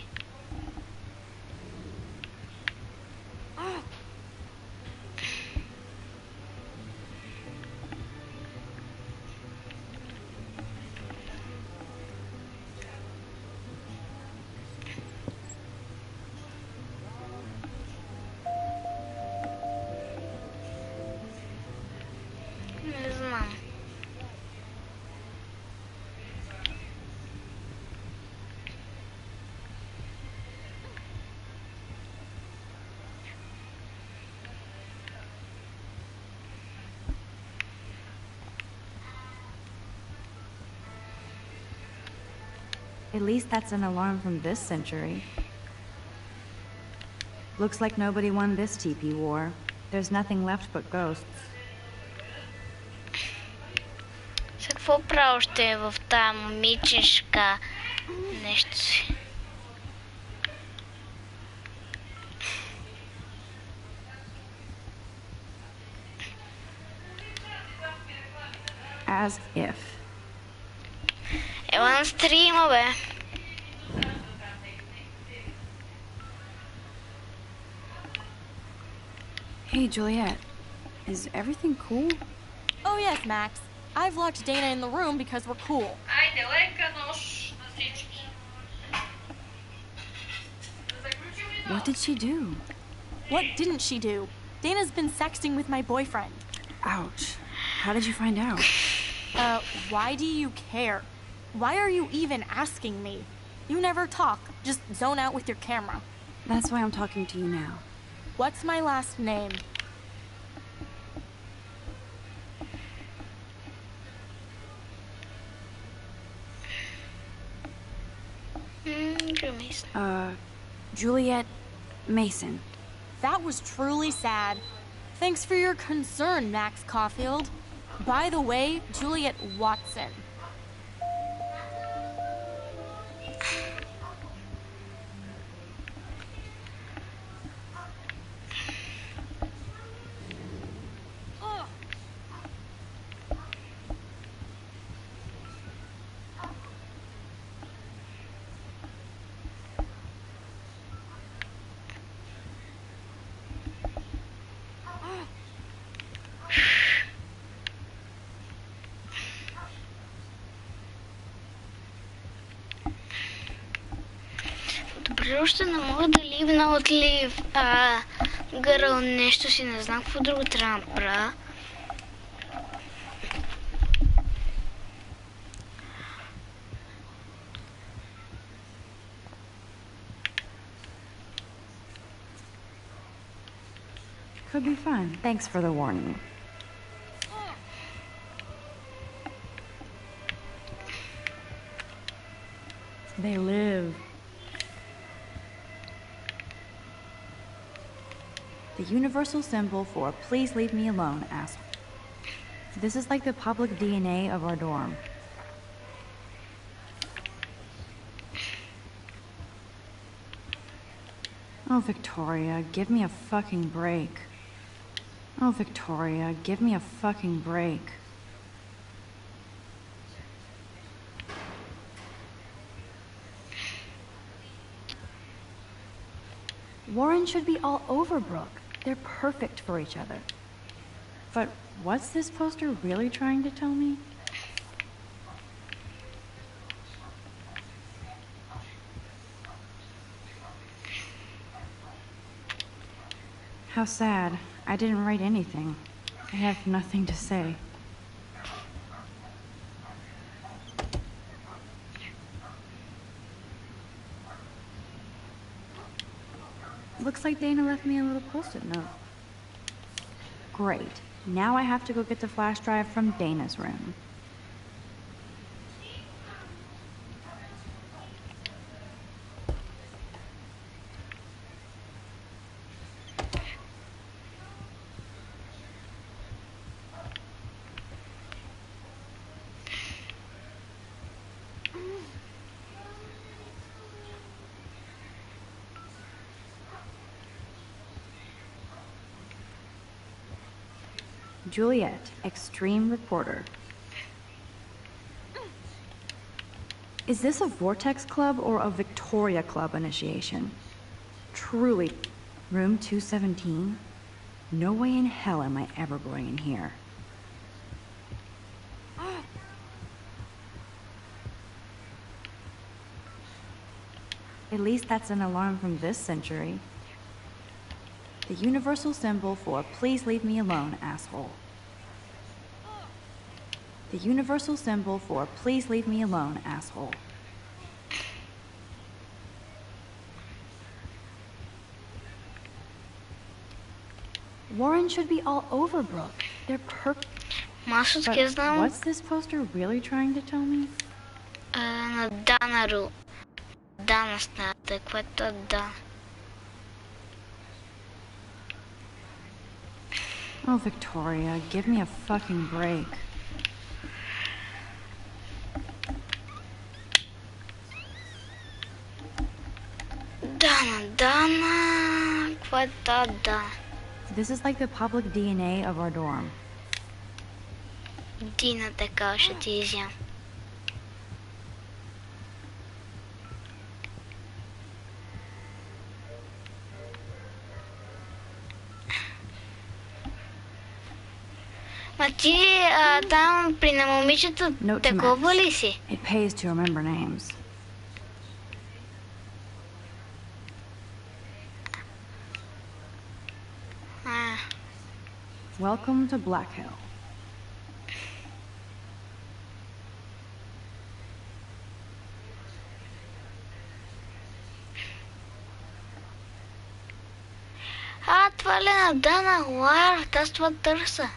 Не знам. At least that's an alarm from this century. Looks like nobody won this TP war. There's nothing left but ghosts. Сега какво право ще е в тая момичешка нещо си? As if. Ела на стрима, бе. Hey, Juliet. Is everything cool? Oh yes, Max. I've locked Dana in the room because we're cool. Айде, лека нощ на всички. What did she do? What didn't she do? Dana's been sexting with my boyfriend. Ouch. How did you find out? Why do you care? Why are you even asking me? You never talk, just zone out with your camera. That's why I'm talking to you now. What's my last name? Juliet Mason. That was truly sad. Thanks for your concern, Max Caulfield. By the way, Juliet Watson. Добре, още не мога да ливна от гъръл нещо си, не знам какво друго трябва да направя. Could be fun. Thanks for the warning. They live. The universal symbol for please leave me alone, asshole. This is like the public DNA of our dorm. Oh, Victoria, give me a fucking break. Oh, Victoria, give me a fucking break. Warren should be all over Brooke. They're perfect for each other. But what's this poster really trying to tell me? How sad. I didn't write anything. I have nothing to say. Looks like Dana left me a little post-it note. Great. Now I have to go get the flash drive from Dana's room. Juliet, extreme reporter. Is this a Vortex Club or a Victoria Club initiation? Truly, room 217? No way in hell am I ever going in here. At least that's an alarm from this century. The universal symbol for please leave me alone, asshole. The universal symbol for please leave me alone, asshole. Warren should be all over Brooke. They're perfect. But what's this poster really trying to tell me? На Данару. Дана снята, което да. Oh, Victoria, give me a fucking break. Dana, което да. This is like the public DNA of our dorm. Дина така ще ти изям. Ма ти там при на момичето такова ли си? It pays to remember names. Welcome to Black Hill. Това ли на Дана Уайр? Аз това търса.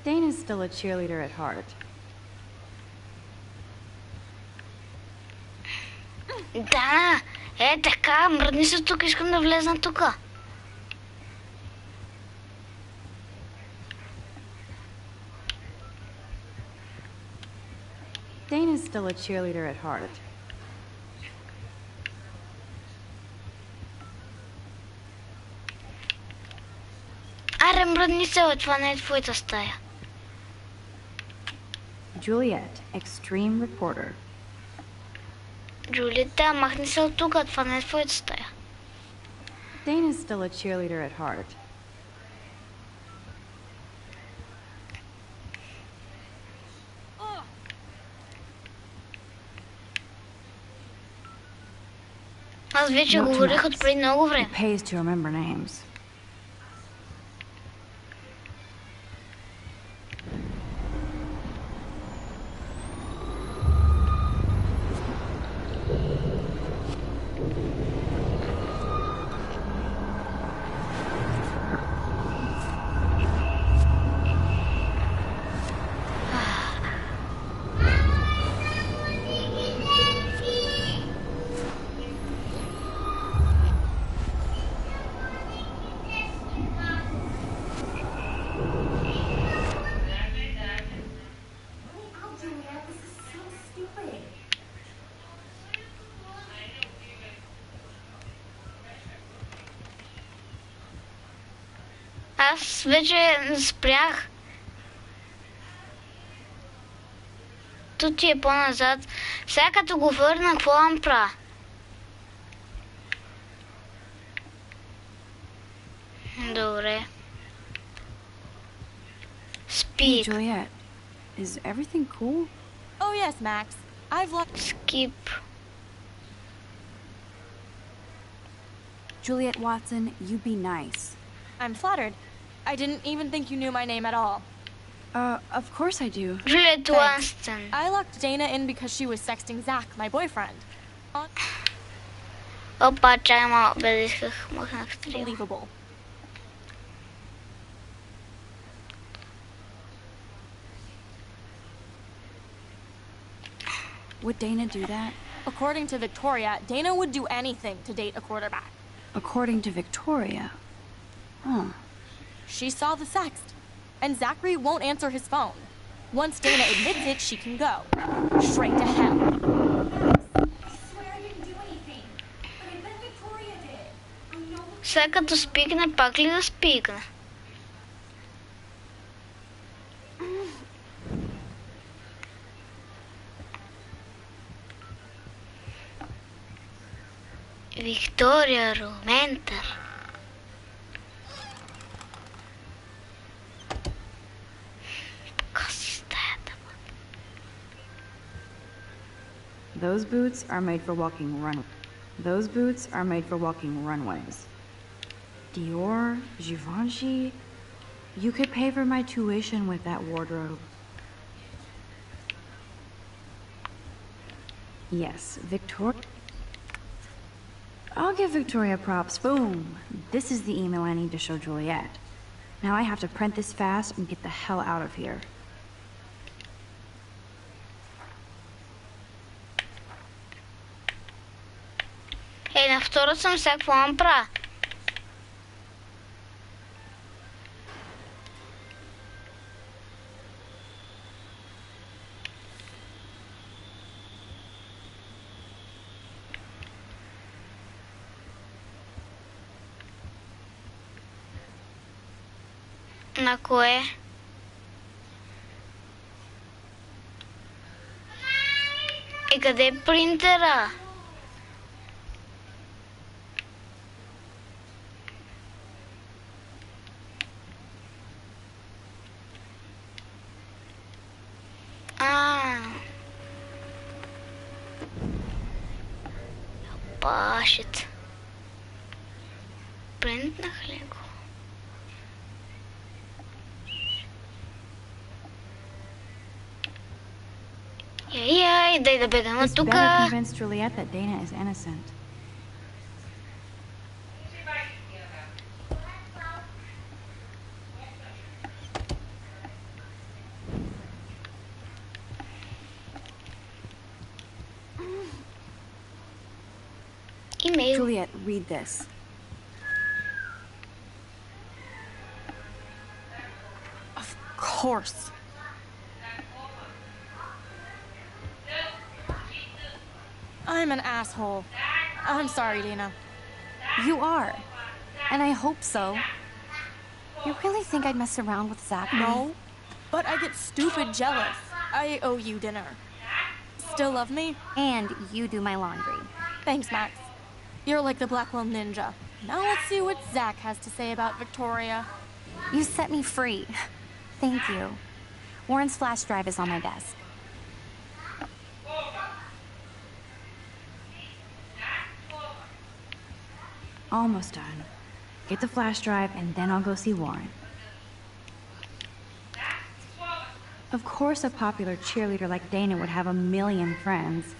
Dana's still a cheerleader at heart. Да, така, мръдни се тук, искам да влезна тук. Dana's still a cheerleader at heart. Аре, мръдни се, това не е твоята стая. Juliet, extreme reporter. Джулиета, махни се от тук, това не е твоята стая. Dana's still a cheerleader at heart. Аз вече говорих от преди много време. It pays to remember names. Аз вече спрях. Тут ти е по-назад. Сега като го върна, какво вам правя? Добре. Speak. Hey, Juliet, is everything cool? Oh yes, Max. I've lost. Skip. Juliet Watson, you be nice. I'm flattered. I didn't even think you knew my name at all. Of course I do. Juliet Thanks. Watson. I locked Dana in because she was sexting Zach, my boyfriend. Опа, чай мало близких мощных стрел. Unbelievable. Would Dana do that? According to Victoria, Dana would do anything to date a quarterback. According to Victoria. Huh. She saw the sext, and Zachary won't answer his phone. Once Dana admits it, she can go. Straight to hell. Сега като спикне, пак ли да спикне? Виктория Рументър. Those boots are made for walking runways. Dior, Givenchy. You could pay for my tuition with that wardrobe. Yes, Victoria. I'll give Victoria props. Boom. This is the email I need to show Juliet. Now I have to print this fast and get the hell out of here. На второ съм сега какво да направя? На кое? И къде е принтера? Shit. Принтнах ли го? Дай да бегам от тука. Better convince Juliet that Dana is innocent. Email. Juliet, read this. Of course. I'm an asshole. I'm sorry, Dana. You are. And I hope so. You really think I'd mess around with Zach? No, but I get stupid jealous. I owe you dinner. Still love me? And you do my laundry. Thanks, Max. You're like the Blackwell Ninja. Now let's see what Zach has to say about Victoria. You set me free. Thank you. Warren's flash drive is on my desk. Almost done. Get the flash drive and then I'll go see Warren. Of course a popular cheerleader like Dana would have a million friends.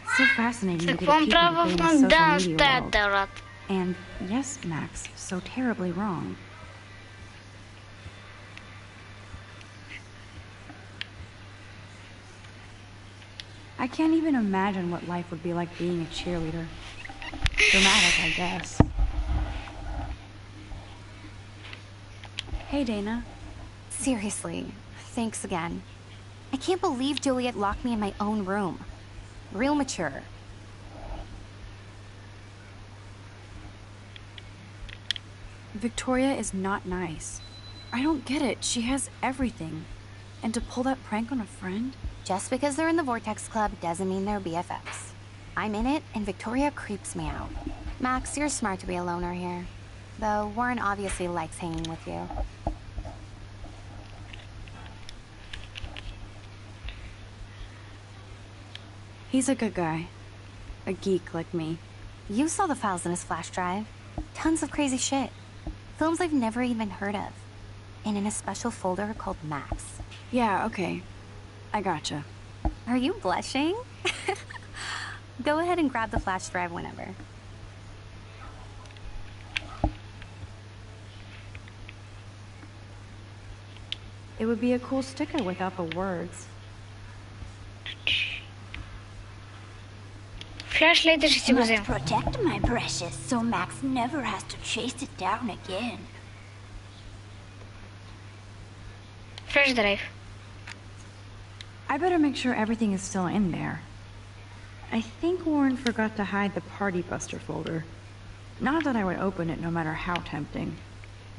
It's so fascinating to get a peek into Dana's social media world. And yes, Max, so terribly wrong. I can't even imagine what life would be like being a cheerleader. Dramatic, I guess. Hey, Dana. Seriously, thanks again. I can't believe Juliet locked me in my own room. Real mature. Victoria is not nice. I don't get it. She has everything. And to pull that prank on a friend? Just because they're in the Vortex Club doesn't mean they're BFFs. I'm in it, and Victoria creeps me out. Max, you're smart to be a loner here. Though Warren obviously likes hanging with you. He's a good guy. A geek like me. You saw the files in his flash drive. Tons of crazy shit. Films I've never even heard of. And in a special folder called Max. Yeah, okay. I gotcha. Are you blushing? Go ahead and grab the flash drive whenever. It would be a cool sticker without the words. Flashlight ще си го Must взема. protect my precious so Max never has to chase it down again. Flash драйв. I better make sure everything is still in there. I think Warren forgot to hide the Party Buster folder. Not that I would open it no matter how tempting.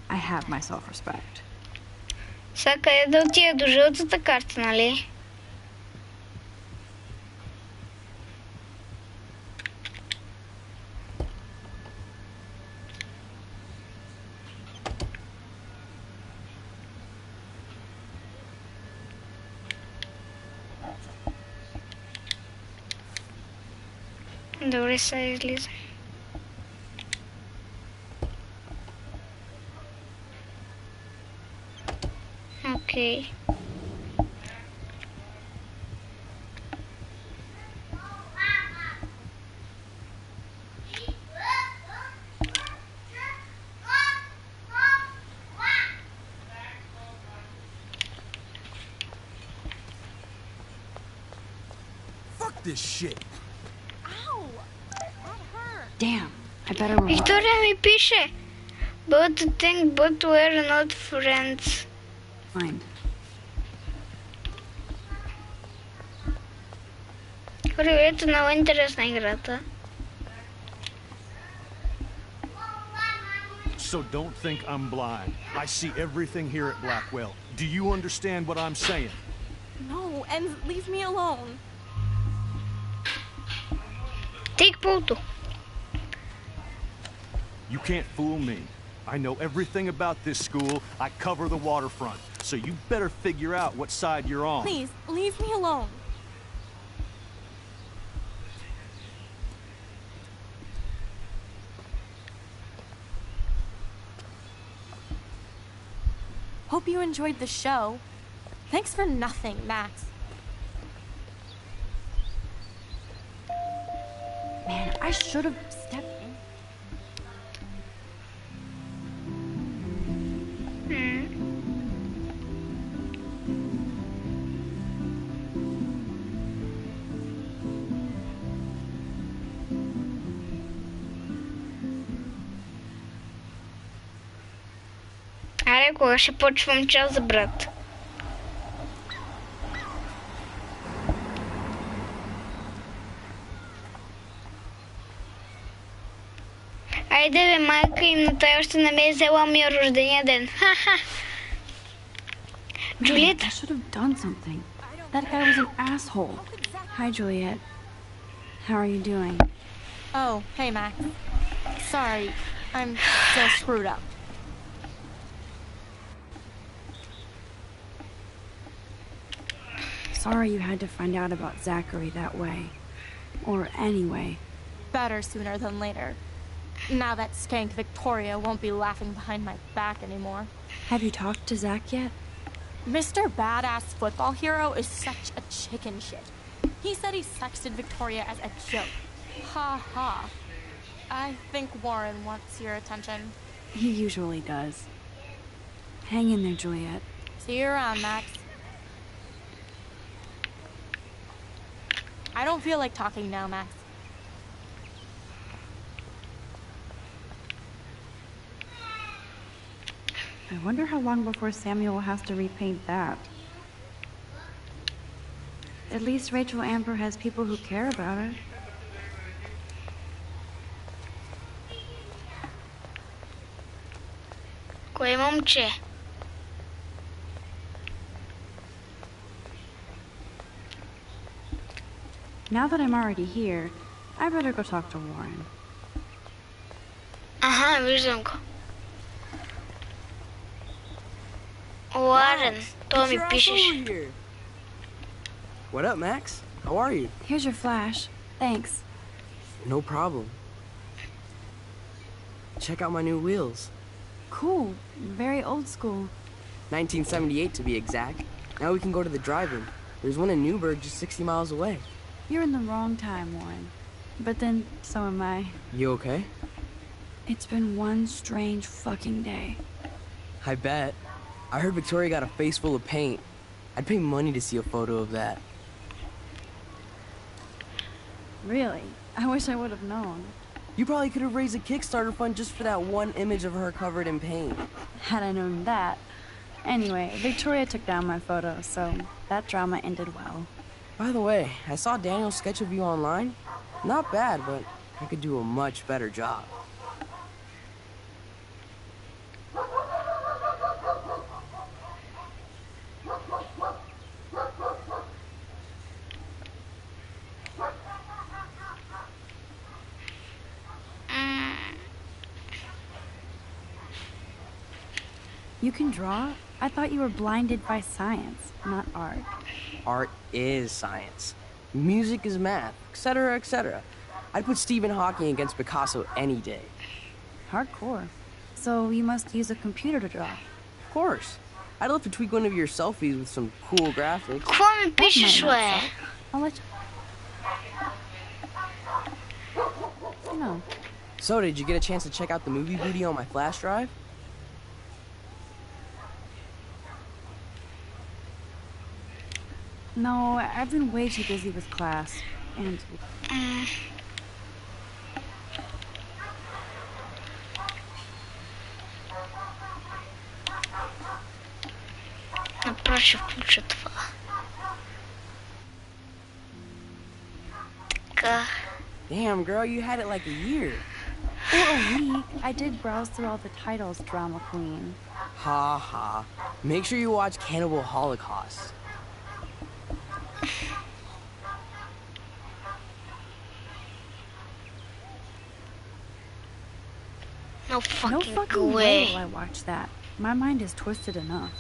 I have my self-respect. Сега къде да отида до жълтата карта, нали? Добре, сега излизам. Окей. Fuck this shit. Damn, I better run. Виктория ми пише. But to think, but we're not friends. Fine. Привет, много интересна играта. So don't think I'm blind. I see everything here at Blackwell. Do you understand what I'm saying? No, and leave me alone. Take photo. You can't fool me. I know everything about this school. I cover the waterfront. So you better figure out what side you're on. Please, leave me alone. Hope you enjoyed the show. Thanks for nothing, Max. Man, I should have stepped in. Аре, кога ще почвам час за брат? Айде бе, майка им, но той още не ме е взела ми рождения ден. Ха-ха! Juliet? I should have done something. That guy was an asshole. Hi, Juliet. How are you doing? Oh, hey, Max. Sorry, I'm still screwed up. Sorry you had to find out about Zachary that way. Or anyway. Better sooner than later. Now that skank Victoria won't be laughing behind my back anymore. Have you talked to Zach yet? Mr. Badass Football Hero is such a chicken shit. He said he sexted Victoria as a joke. Ha ha. I think Warren wants your attention. He usually does. Hang in there, Juliet. See you around, Max. I don't feel like talking now, Max. I wonder how long before Samuel has to repaint that. At least Rachel Amber has people who care about her. Кое момче? Now that I'm already here, I better go talk to Warren. Ага, виждам го. Warren, то ми пишеш. What up, Max? How are you? Here's your flash. Thanks. No problem. Check out my new wheels. Cool. Very old school. 1978 to be exact. Now we can go to the drive-in. There's one in Newburgh just 60 miles away. You're in the wrong time, Warren. But then, so am I. You okay? It's been one strange fucking day. I bet. I heard Victoria got a face full of paint. I'd pay money to see a photo of that. Really? I wish I would have known. You probably could have raised a Kickstarter fund just for that one image of her covered in paint. Had I known that. Anyway, Victoria took down my photo, so that drama ended well. By the way, I saw Daniel's sketch of you online. Not bad, but I could do a much better job. You can draw? I thought you were blinded by science, not art. Art is science. Music is math, etc., etc. I'd put Stephen Hawking against Picasso any day. Hardcore. So you must use a computer to draw. Of course. I'd love to tweak one of your selfies with some cool graphics. Какво ми пишеш, бе? I'll let you know. So, did you get a chance to check out the movie booty on my flash drive? No, I've been way too busy with class, and... Направо ще включа това. Така. Damn, girl, you had it like a year. For a week, I did browse through all the titles, Drama Queen. Ha ha. Make sure you watch Cannibal Holocaust. No No fucking fucking way. way will I watch that. My mind is twisted enough.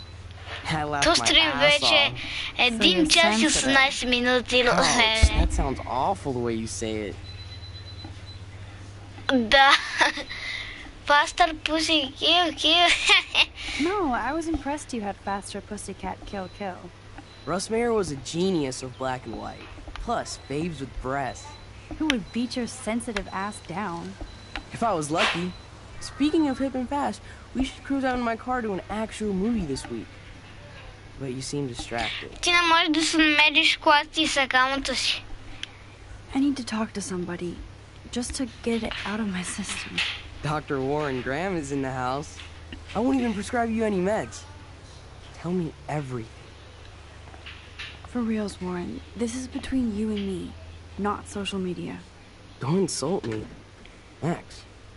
I laughed То my стрим ass вече off. 1 час и 18 минути. Ouch, that sounds awful the way you say it. Да. Faster Pussy Kill Kill. No, I was impressed you had Faster Pussycat Kill Kill. Russ Meyer was a genius of black and white. Plus, babes with breasts. Who would beat your sensitive ass down? If I was lucky. Speaking of hip and fast, we should cruise out in my car to an actual movie this week. But you seem distracted. Ти не можеш да се намериш колата и сакалната си. I need to talk to somebody, just to get it out of my system. Dr. Warren Graham is in the house. I won't even prescribe you any meds. Tell me everything. For reals, Warren, this is between you and me, not social media. Don't insult me. Max,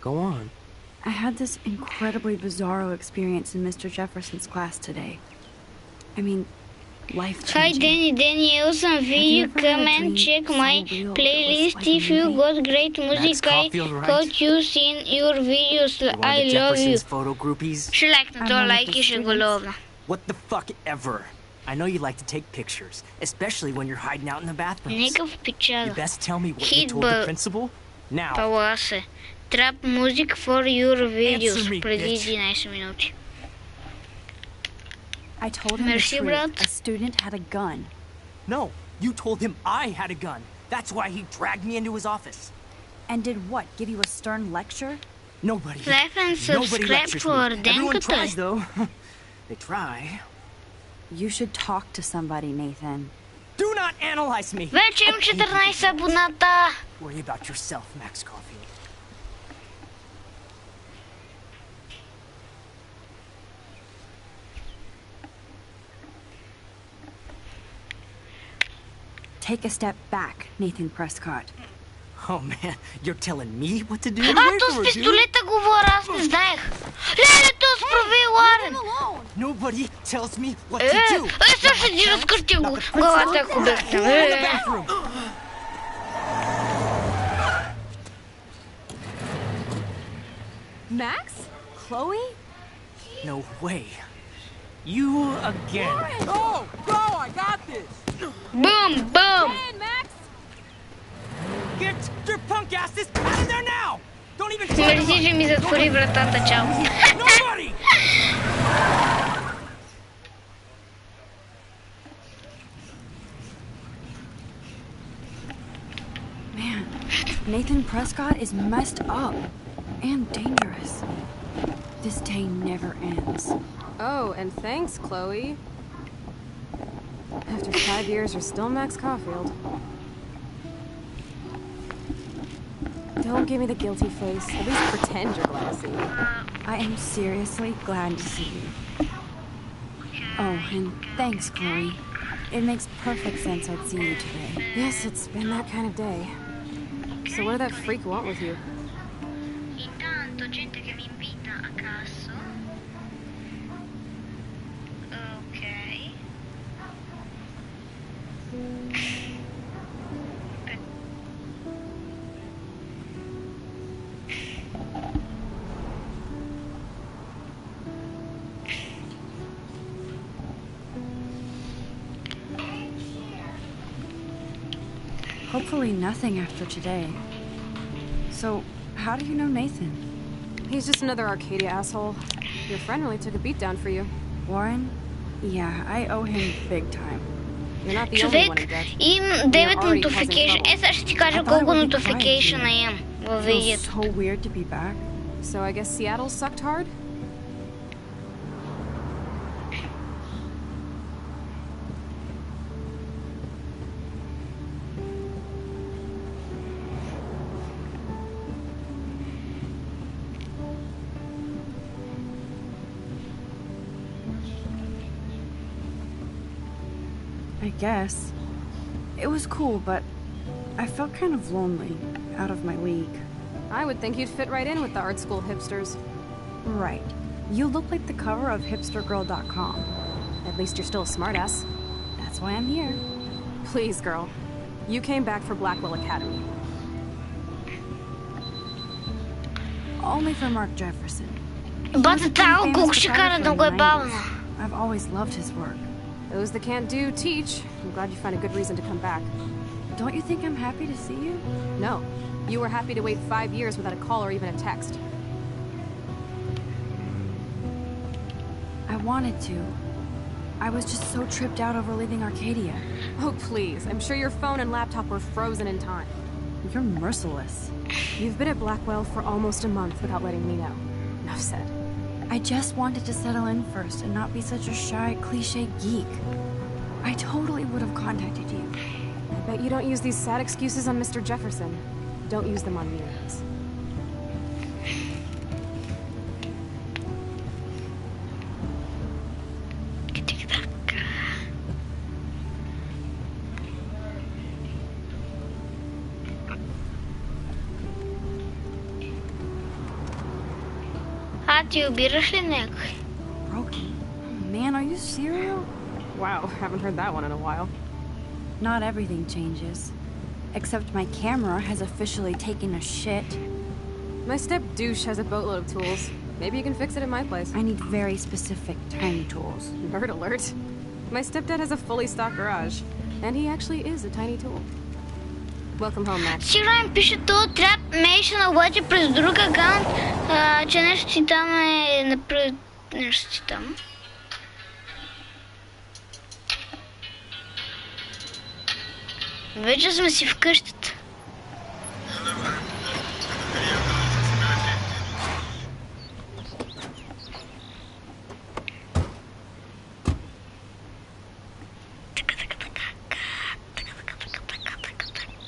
go on. I had this incredibly bizarro experience in Mr. Jefferson's class today. I mean, Hi life-changing. Daniel, some video, come and check my playlist. If you got great music, I could use in your videos. I love you. Photo groupies. Ще лайкна то лайк и ще го ловна. What the fuck ever? I know you like to take pictures, especially when you're hiding out in the bathrooms. Никакъв You печал. best tell me what you told the principal now. Пала се. Trap music for your videos. Answer me, Преди bitch. 11 минути. I told him the Merci, truth. брат. A student had a gun. No, you told him I had a gun. That's why he dragged me into his office. And did what? Give you a stern lecture? Nobody. Like and Nobody subscribe lectures for me. Everyone Denko. tries, though. They try. You should talk to somebody, Nathan. Do not analyze me. Вече имам 14 абоната. Worry about yourself, Max Caulfield. Take a step back, Nathan Prescott. Oh man, you're telling me what to do? То с пистолета говоря, аз не знаех. Леле, то справи, Ларен. Nobody tells me what to do. Сега ще ти разкъртя го. Главата, ако бехте. Max? Chloe? No way. You again. Go! Go! I got this! Boom, boom. Hey, Max! Get your punk asses out of there now! Don't even try to Мерси, Че ми затвори вратата, чао. Man, Nathan Prescott is messed up and dangerous. This day never ends. Oh, and thanks, Chloe. After 5 years, you're still Max Caulfield. Don't give me the guilty face. At least pretend you're glad to see me. I am seriously glad to see you. Oh, and thanks, Chloe. It makes perfect sense I'd see you today. Yes, it's been that kind of day. So what did that freak want with you? Intanto gente che mi invita a caso. Ok. Hopefully nothing after today. So, how do you know Nathan? He's just another Arcadia asshole. Your friend really took a beat down for you. Warren? Yeah, I owe him big time. You're not the only one in Човек, debt. имам 9 notification. Сега ще ти кажа колко notification имам във Feels видеото. so weird to be back. So I guess Seattle sucked hard? I guess. It was cool, but I felt kind of lonely, out of my league. I would think you'd fit right in with the art school hipsters. Right. You look like the cover of hipstergirl.com. At least you're still a smartass. That's why I'm here. Please, girl. You came back for Blackwell Academy. Only for Mark Jefferson. Бата тая колко ще кара да го е бавно. I've always loved his work. Those that can't do, teach. I'm glad you found a good reason to come back. Don't you think I'm happy to see you? No. You were happy to wait 5 years without a call or even a text. I wanted to. I was just so tripped out over leaving Arcadia. Oh, please. I'm sure your phone and laptop were frozen in time. You're merciless. You've been at Blackwell for almost a month without letting me know. Enough said. I just wanted to settle in first and not be such a shy, cliche geek. I totally would have contacted you. I bet you don't use these sad excuses on Mr. Jefferson. Don't use them on me, Max. А ти обираш ли някой? Broken. Man, are you serial? Wow, haven't heard that one in a while. Not everything changes. Except my camera has officially taken a shit. My step douche has a boatload of tools. Maybe you can fix it at my place. I need very specific, tiny tools. Nerd alert. My stepdad has a fully stocked garage. And he actually is a tiny tool. Welcome home, Max. Сигурно ми пише то, трябва ме ще налади през друг акаунт, че нещо си там е напред... нещо си там. Вече сме си в къщата.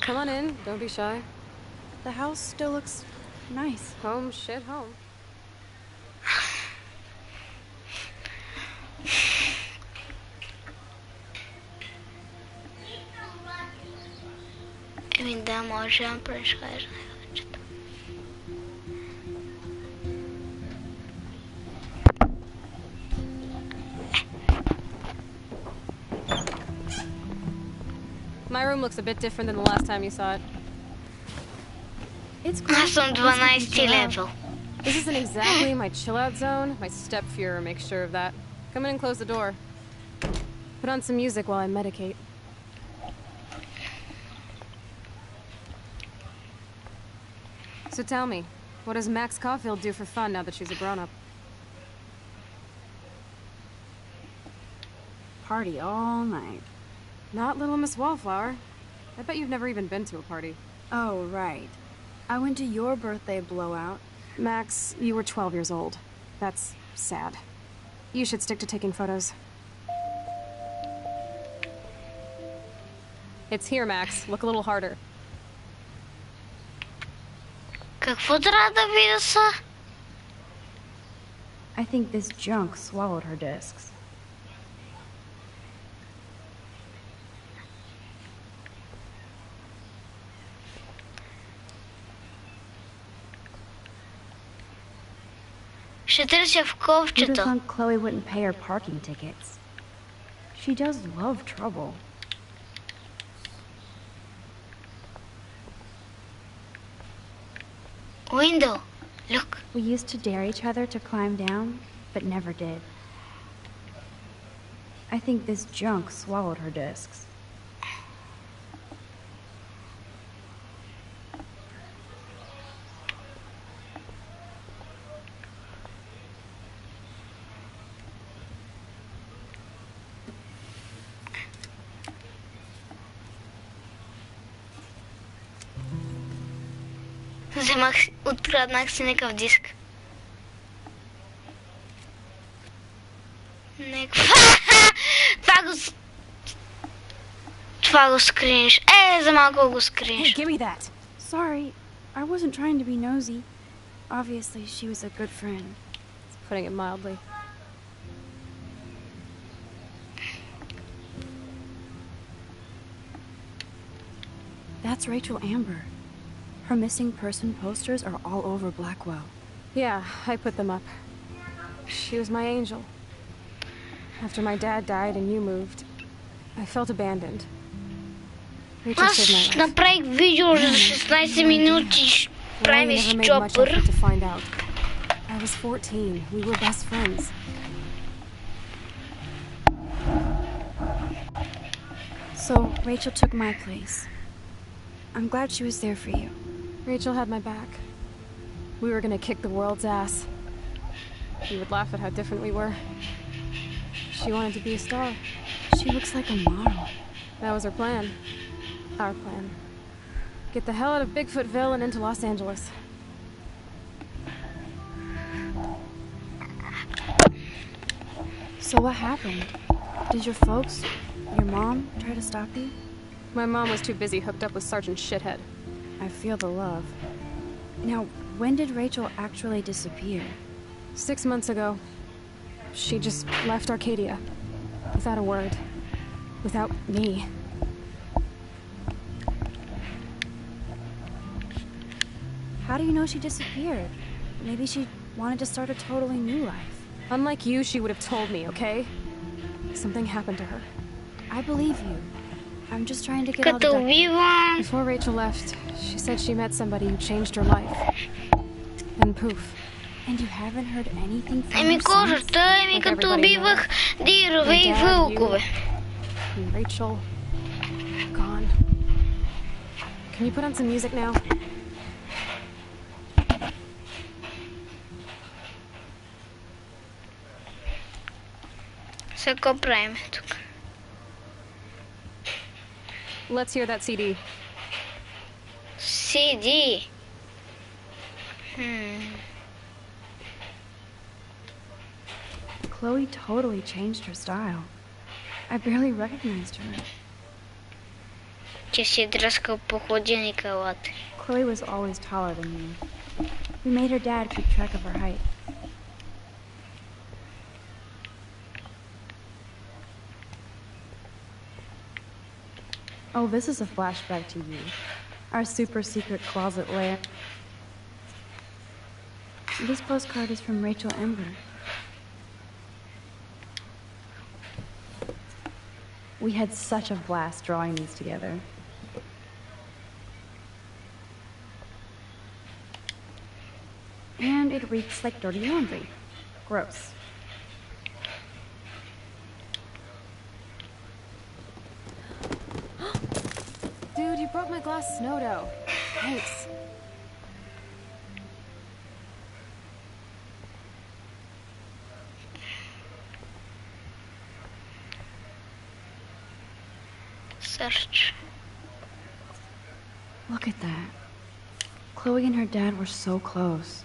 Come on in, don't be shy. The house still looks nice. Home, shit, home. Еми да, може да правиш хайер на вечета. My room looks a bit different than the last time you saw it. It's Аз съм 12 левел. This isn't exactly my chill-out zone. My step-Fuhrer makes sure of that. Come in and close the door. Put on some music while I medicate. So tell me, What does Max Caulfield do for fun now that she's a grown-up? Party all night. Not Little Miss Wallflower. I bet you've never even been to a party. Oh, right. I went to your birthday blowout. Max, you were 12 years old. That's sad. You should stick to taking photos. It's here, Max. Look a little harder. Какво трябва да видя са? I think this junk swallowed her discs. Ще търся в Who'd have ковчето. thought Chloe wouldn't pay her parking tickets? She does love trouble. Window. Look. We used to dare each other to climb down, but never did. I think this junk swallowed her discs. Откраднах си някакъв диск. Това го скриниш. За малко го скриниш. Hey, give me that. Sorry, I wasn't trying to be nosy. Obviously, she was a good friend. Putting it mildly. That's Rachel Amber. Her missing person posters are all over Blackwell. Yeah, I put them up. She was my angel. After my dad died and you moved, I felt abandoned. Rachel saved my life. Направих видео за 16 минути. Правим си чопър. To find out. I was 14. We were best friends. So, Rachel took my place. I'm glad she was there for you. Rachel had my back. We were gonna kick the world's ass. You would laugh at how different we were. She wanted to be a star. She looks like a model. That was her plan. Our plan. Get the hell out of Bigfootville and into Los Angeles. So what happened? Did your folks, your mom, try to stop you? My mom was too busy hooked up with Sergeant Shithead. I feel the love. Now, when did Rachel actually disappear? 6 months ago. She just left Arcadia. Without a word. Without me. How do you know she disappeared? Maybe she wanted to start a totally new life. Unlike you, she would have told me, okay? Something happened to her. I believe you. I'm just trying to get all the Като убивам. Before Rachel left, she said she met somebody who changed her life. Then poof. And you haven't heard anything from Еми her since? кожата, еми като убивах дирове и вълкове. And Rachel, gone. Can you put on some music now? Сега какво правим тук? Let's hear that CD. CD. Chloe totally changed her style. I barely recognized her. Че си дръскал по хладилника лате. Chloe was always taller than me. We made her dad keep track of her height. Oh, this is a flashback to you. Our super secret closet lair. This postcard is from Rachel Amber. We had such a blast drawing these together. And it reeks like dirty laundry. Gross. Dude, you broke my glass snow dough. Thanks. Search. Look at that. Chloe and her dad were so close.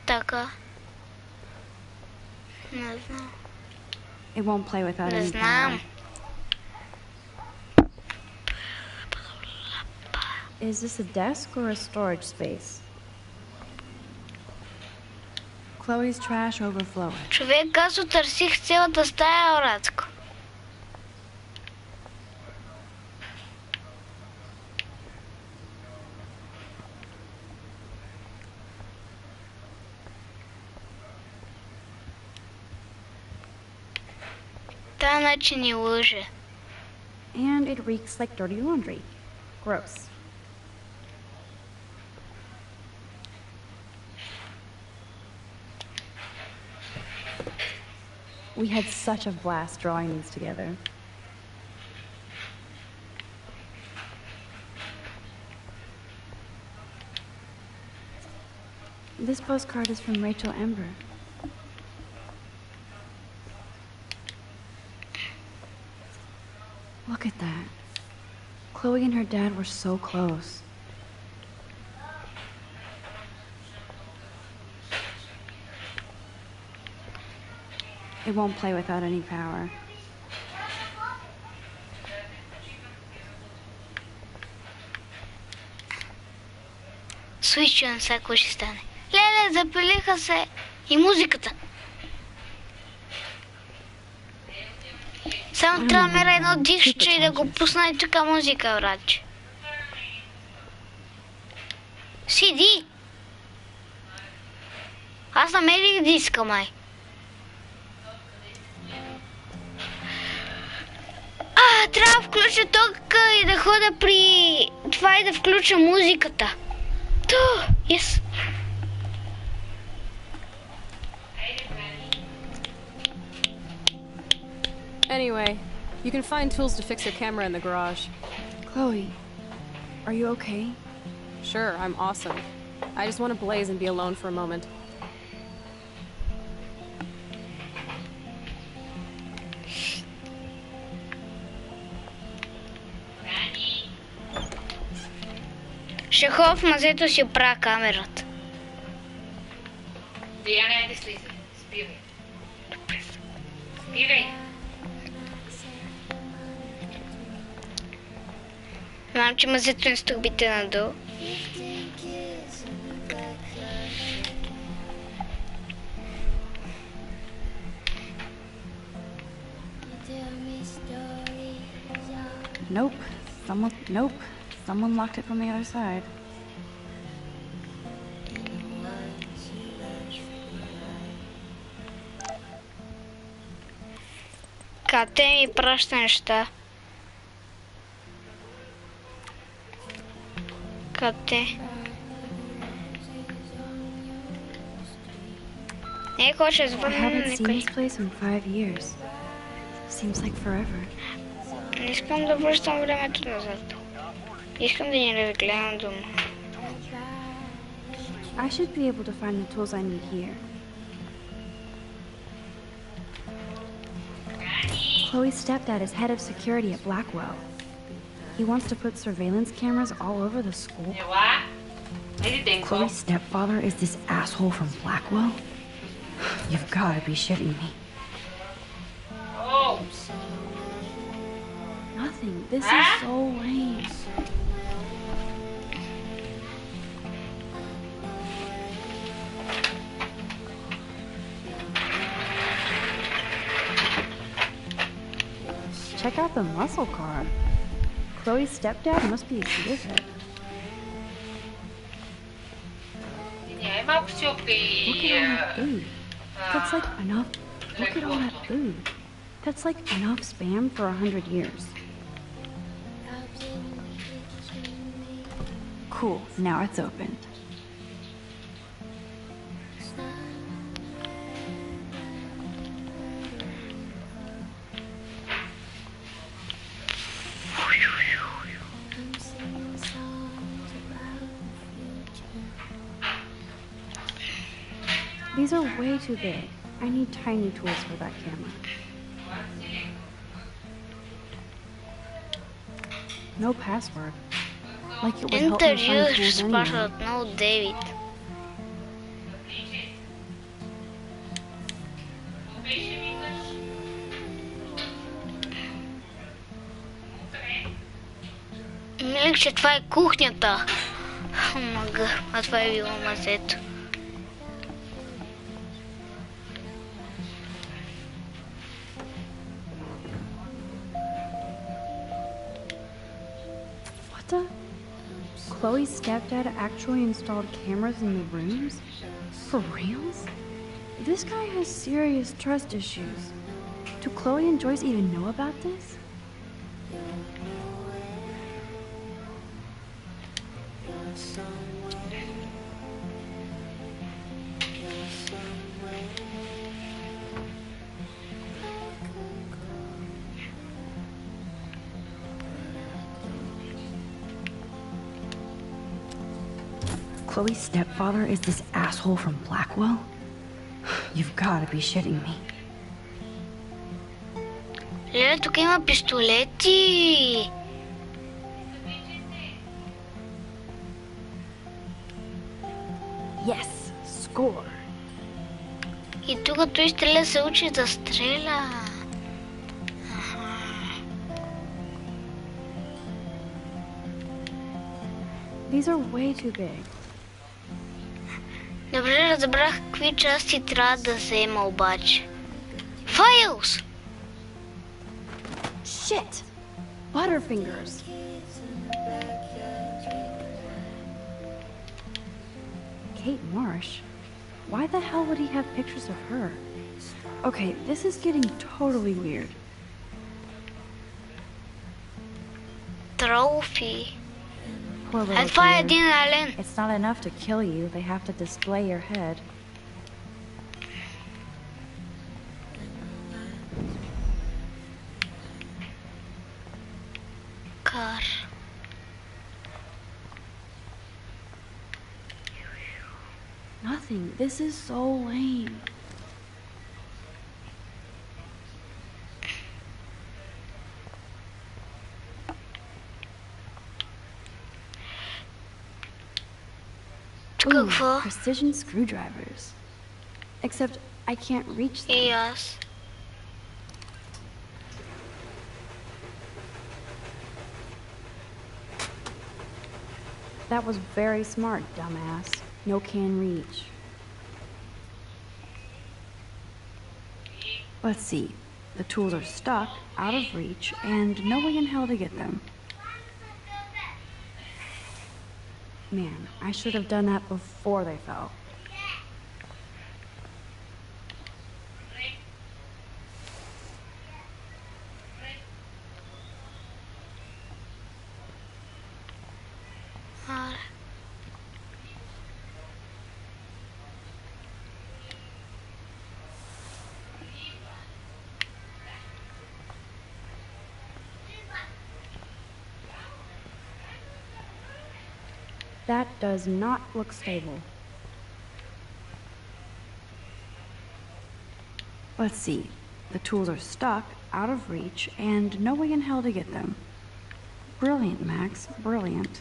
Така. Не знам. It won't play without Не any знам. power. Is this a desk or a storage space? Chloe's trash overflowing. Човек, аз отърсих цялата стая, Орацко. Та иначе ни лъже. And it reeks like dirty laundry. Gross. We had such a blast drawing these together. This postcard is from Rachel Ember. Look at that. Chloe and her dad were so close. It won't play without any power. Switch не знае какво ще стане. Леле, запилиха се. И музиката. Само трябва да мера едно дисче и да го пусна и тук музика, братче. CD. Аз намерих диска, май. Трябва да включа тока и да хода при това и да включа музиката. Yes. Anyway, you can find tools to fix your camera in the garage. Chloe, are you okay? Sure, I'm awesome. I just want to blaze and be alone for a moment. Ще ходя в мазето си оправя камерата. Диана, айде слизай. Спирай. Спирай. Знам, че мазето не стълбите надолу. Nope. Nope. Someone locked it from the other side. Къде ми праща неща? Къде? Не, хоче I звънна haven't seen никой. this place in 5 years. Seems like forever. Не искам да връщам времето назад. Искам да ни разгледам дома. I should be able to find the tools I need here. Chloe's stepdad is head of security at Blackwell. He wants to put surveillance cameras all over the school. Chloe's stepfather is this asshole from Blackwell? You've got to be shitting me. Oh. Nothing. This is so lame. Check out the muscle car. Chloe's stepdad must be a gearhead. Look at all that food. That's like enough. Look at all that food. That's like enough spam for 100 years. Cool, now it's opened. These are way too big. I need tiny tools for that camera. No password. Like it would help me find Enter tools your anyway. password, no David. Милик, че това е кухнята. Мага, а това е било мазето. What the? Chloe's stepdad actually installed cameras in the rooms? For reals? This guy has serious trust issues. Do Chloe and Joyce even know about this? Chloe's stepfather is this asshole from Blackwell? You've gotta be shitting me. Леле, тук има пистолети. Yes, score. И тук той стреля се учи да стреля. These are way too big. Добре, разбрах какви части трябва да взема обаче. Files! Shit! Butterfingers. Kate Marsh? Why the hell would he have pictures of her? Okay, this is getting totally weird. Trophy. Poor little Това е dear. един ален. It's not enough to kill you, they have to display your head. Кар. Nothing. This is so lame. Ooh, precision screwdrivers. Except I can't reach them. Yes. That was very smart, dumbass. No can reach. Let's see. The tools are stuck, out of reach, and no way in hell to get them. Man, I should have done that before they fell. That does not look stable. Let's see. The tools are stuck, out of reach, and no way in hell to get them. Brilliant, Max. Brilliant.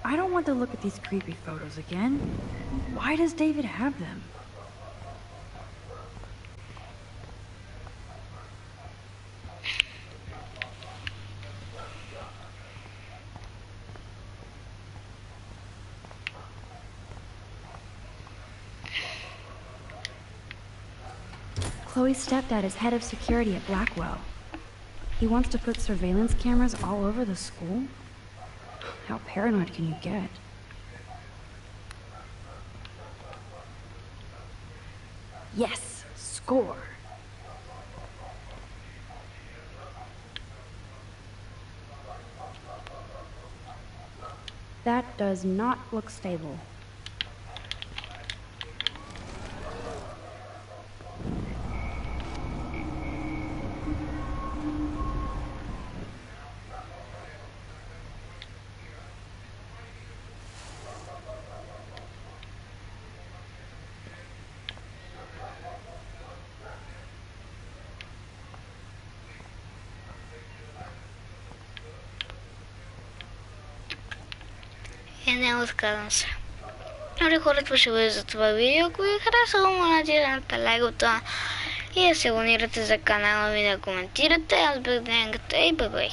I don't want to look at these creepy photos again. Why does David have them? Chloe's stepdad is head of security at Blackwell. He wants to put surveillance cameras all over the school? How paranoid can you get? Yes, score. That does not look stable. И не отказвам се. Добре, хората ще бъде за това видео. Ако ви е харесало, моля натиснете лайката и да се абонирате за канала ми, да коментирате. Аз бях Денката и бай-бай.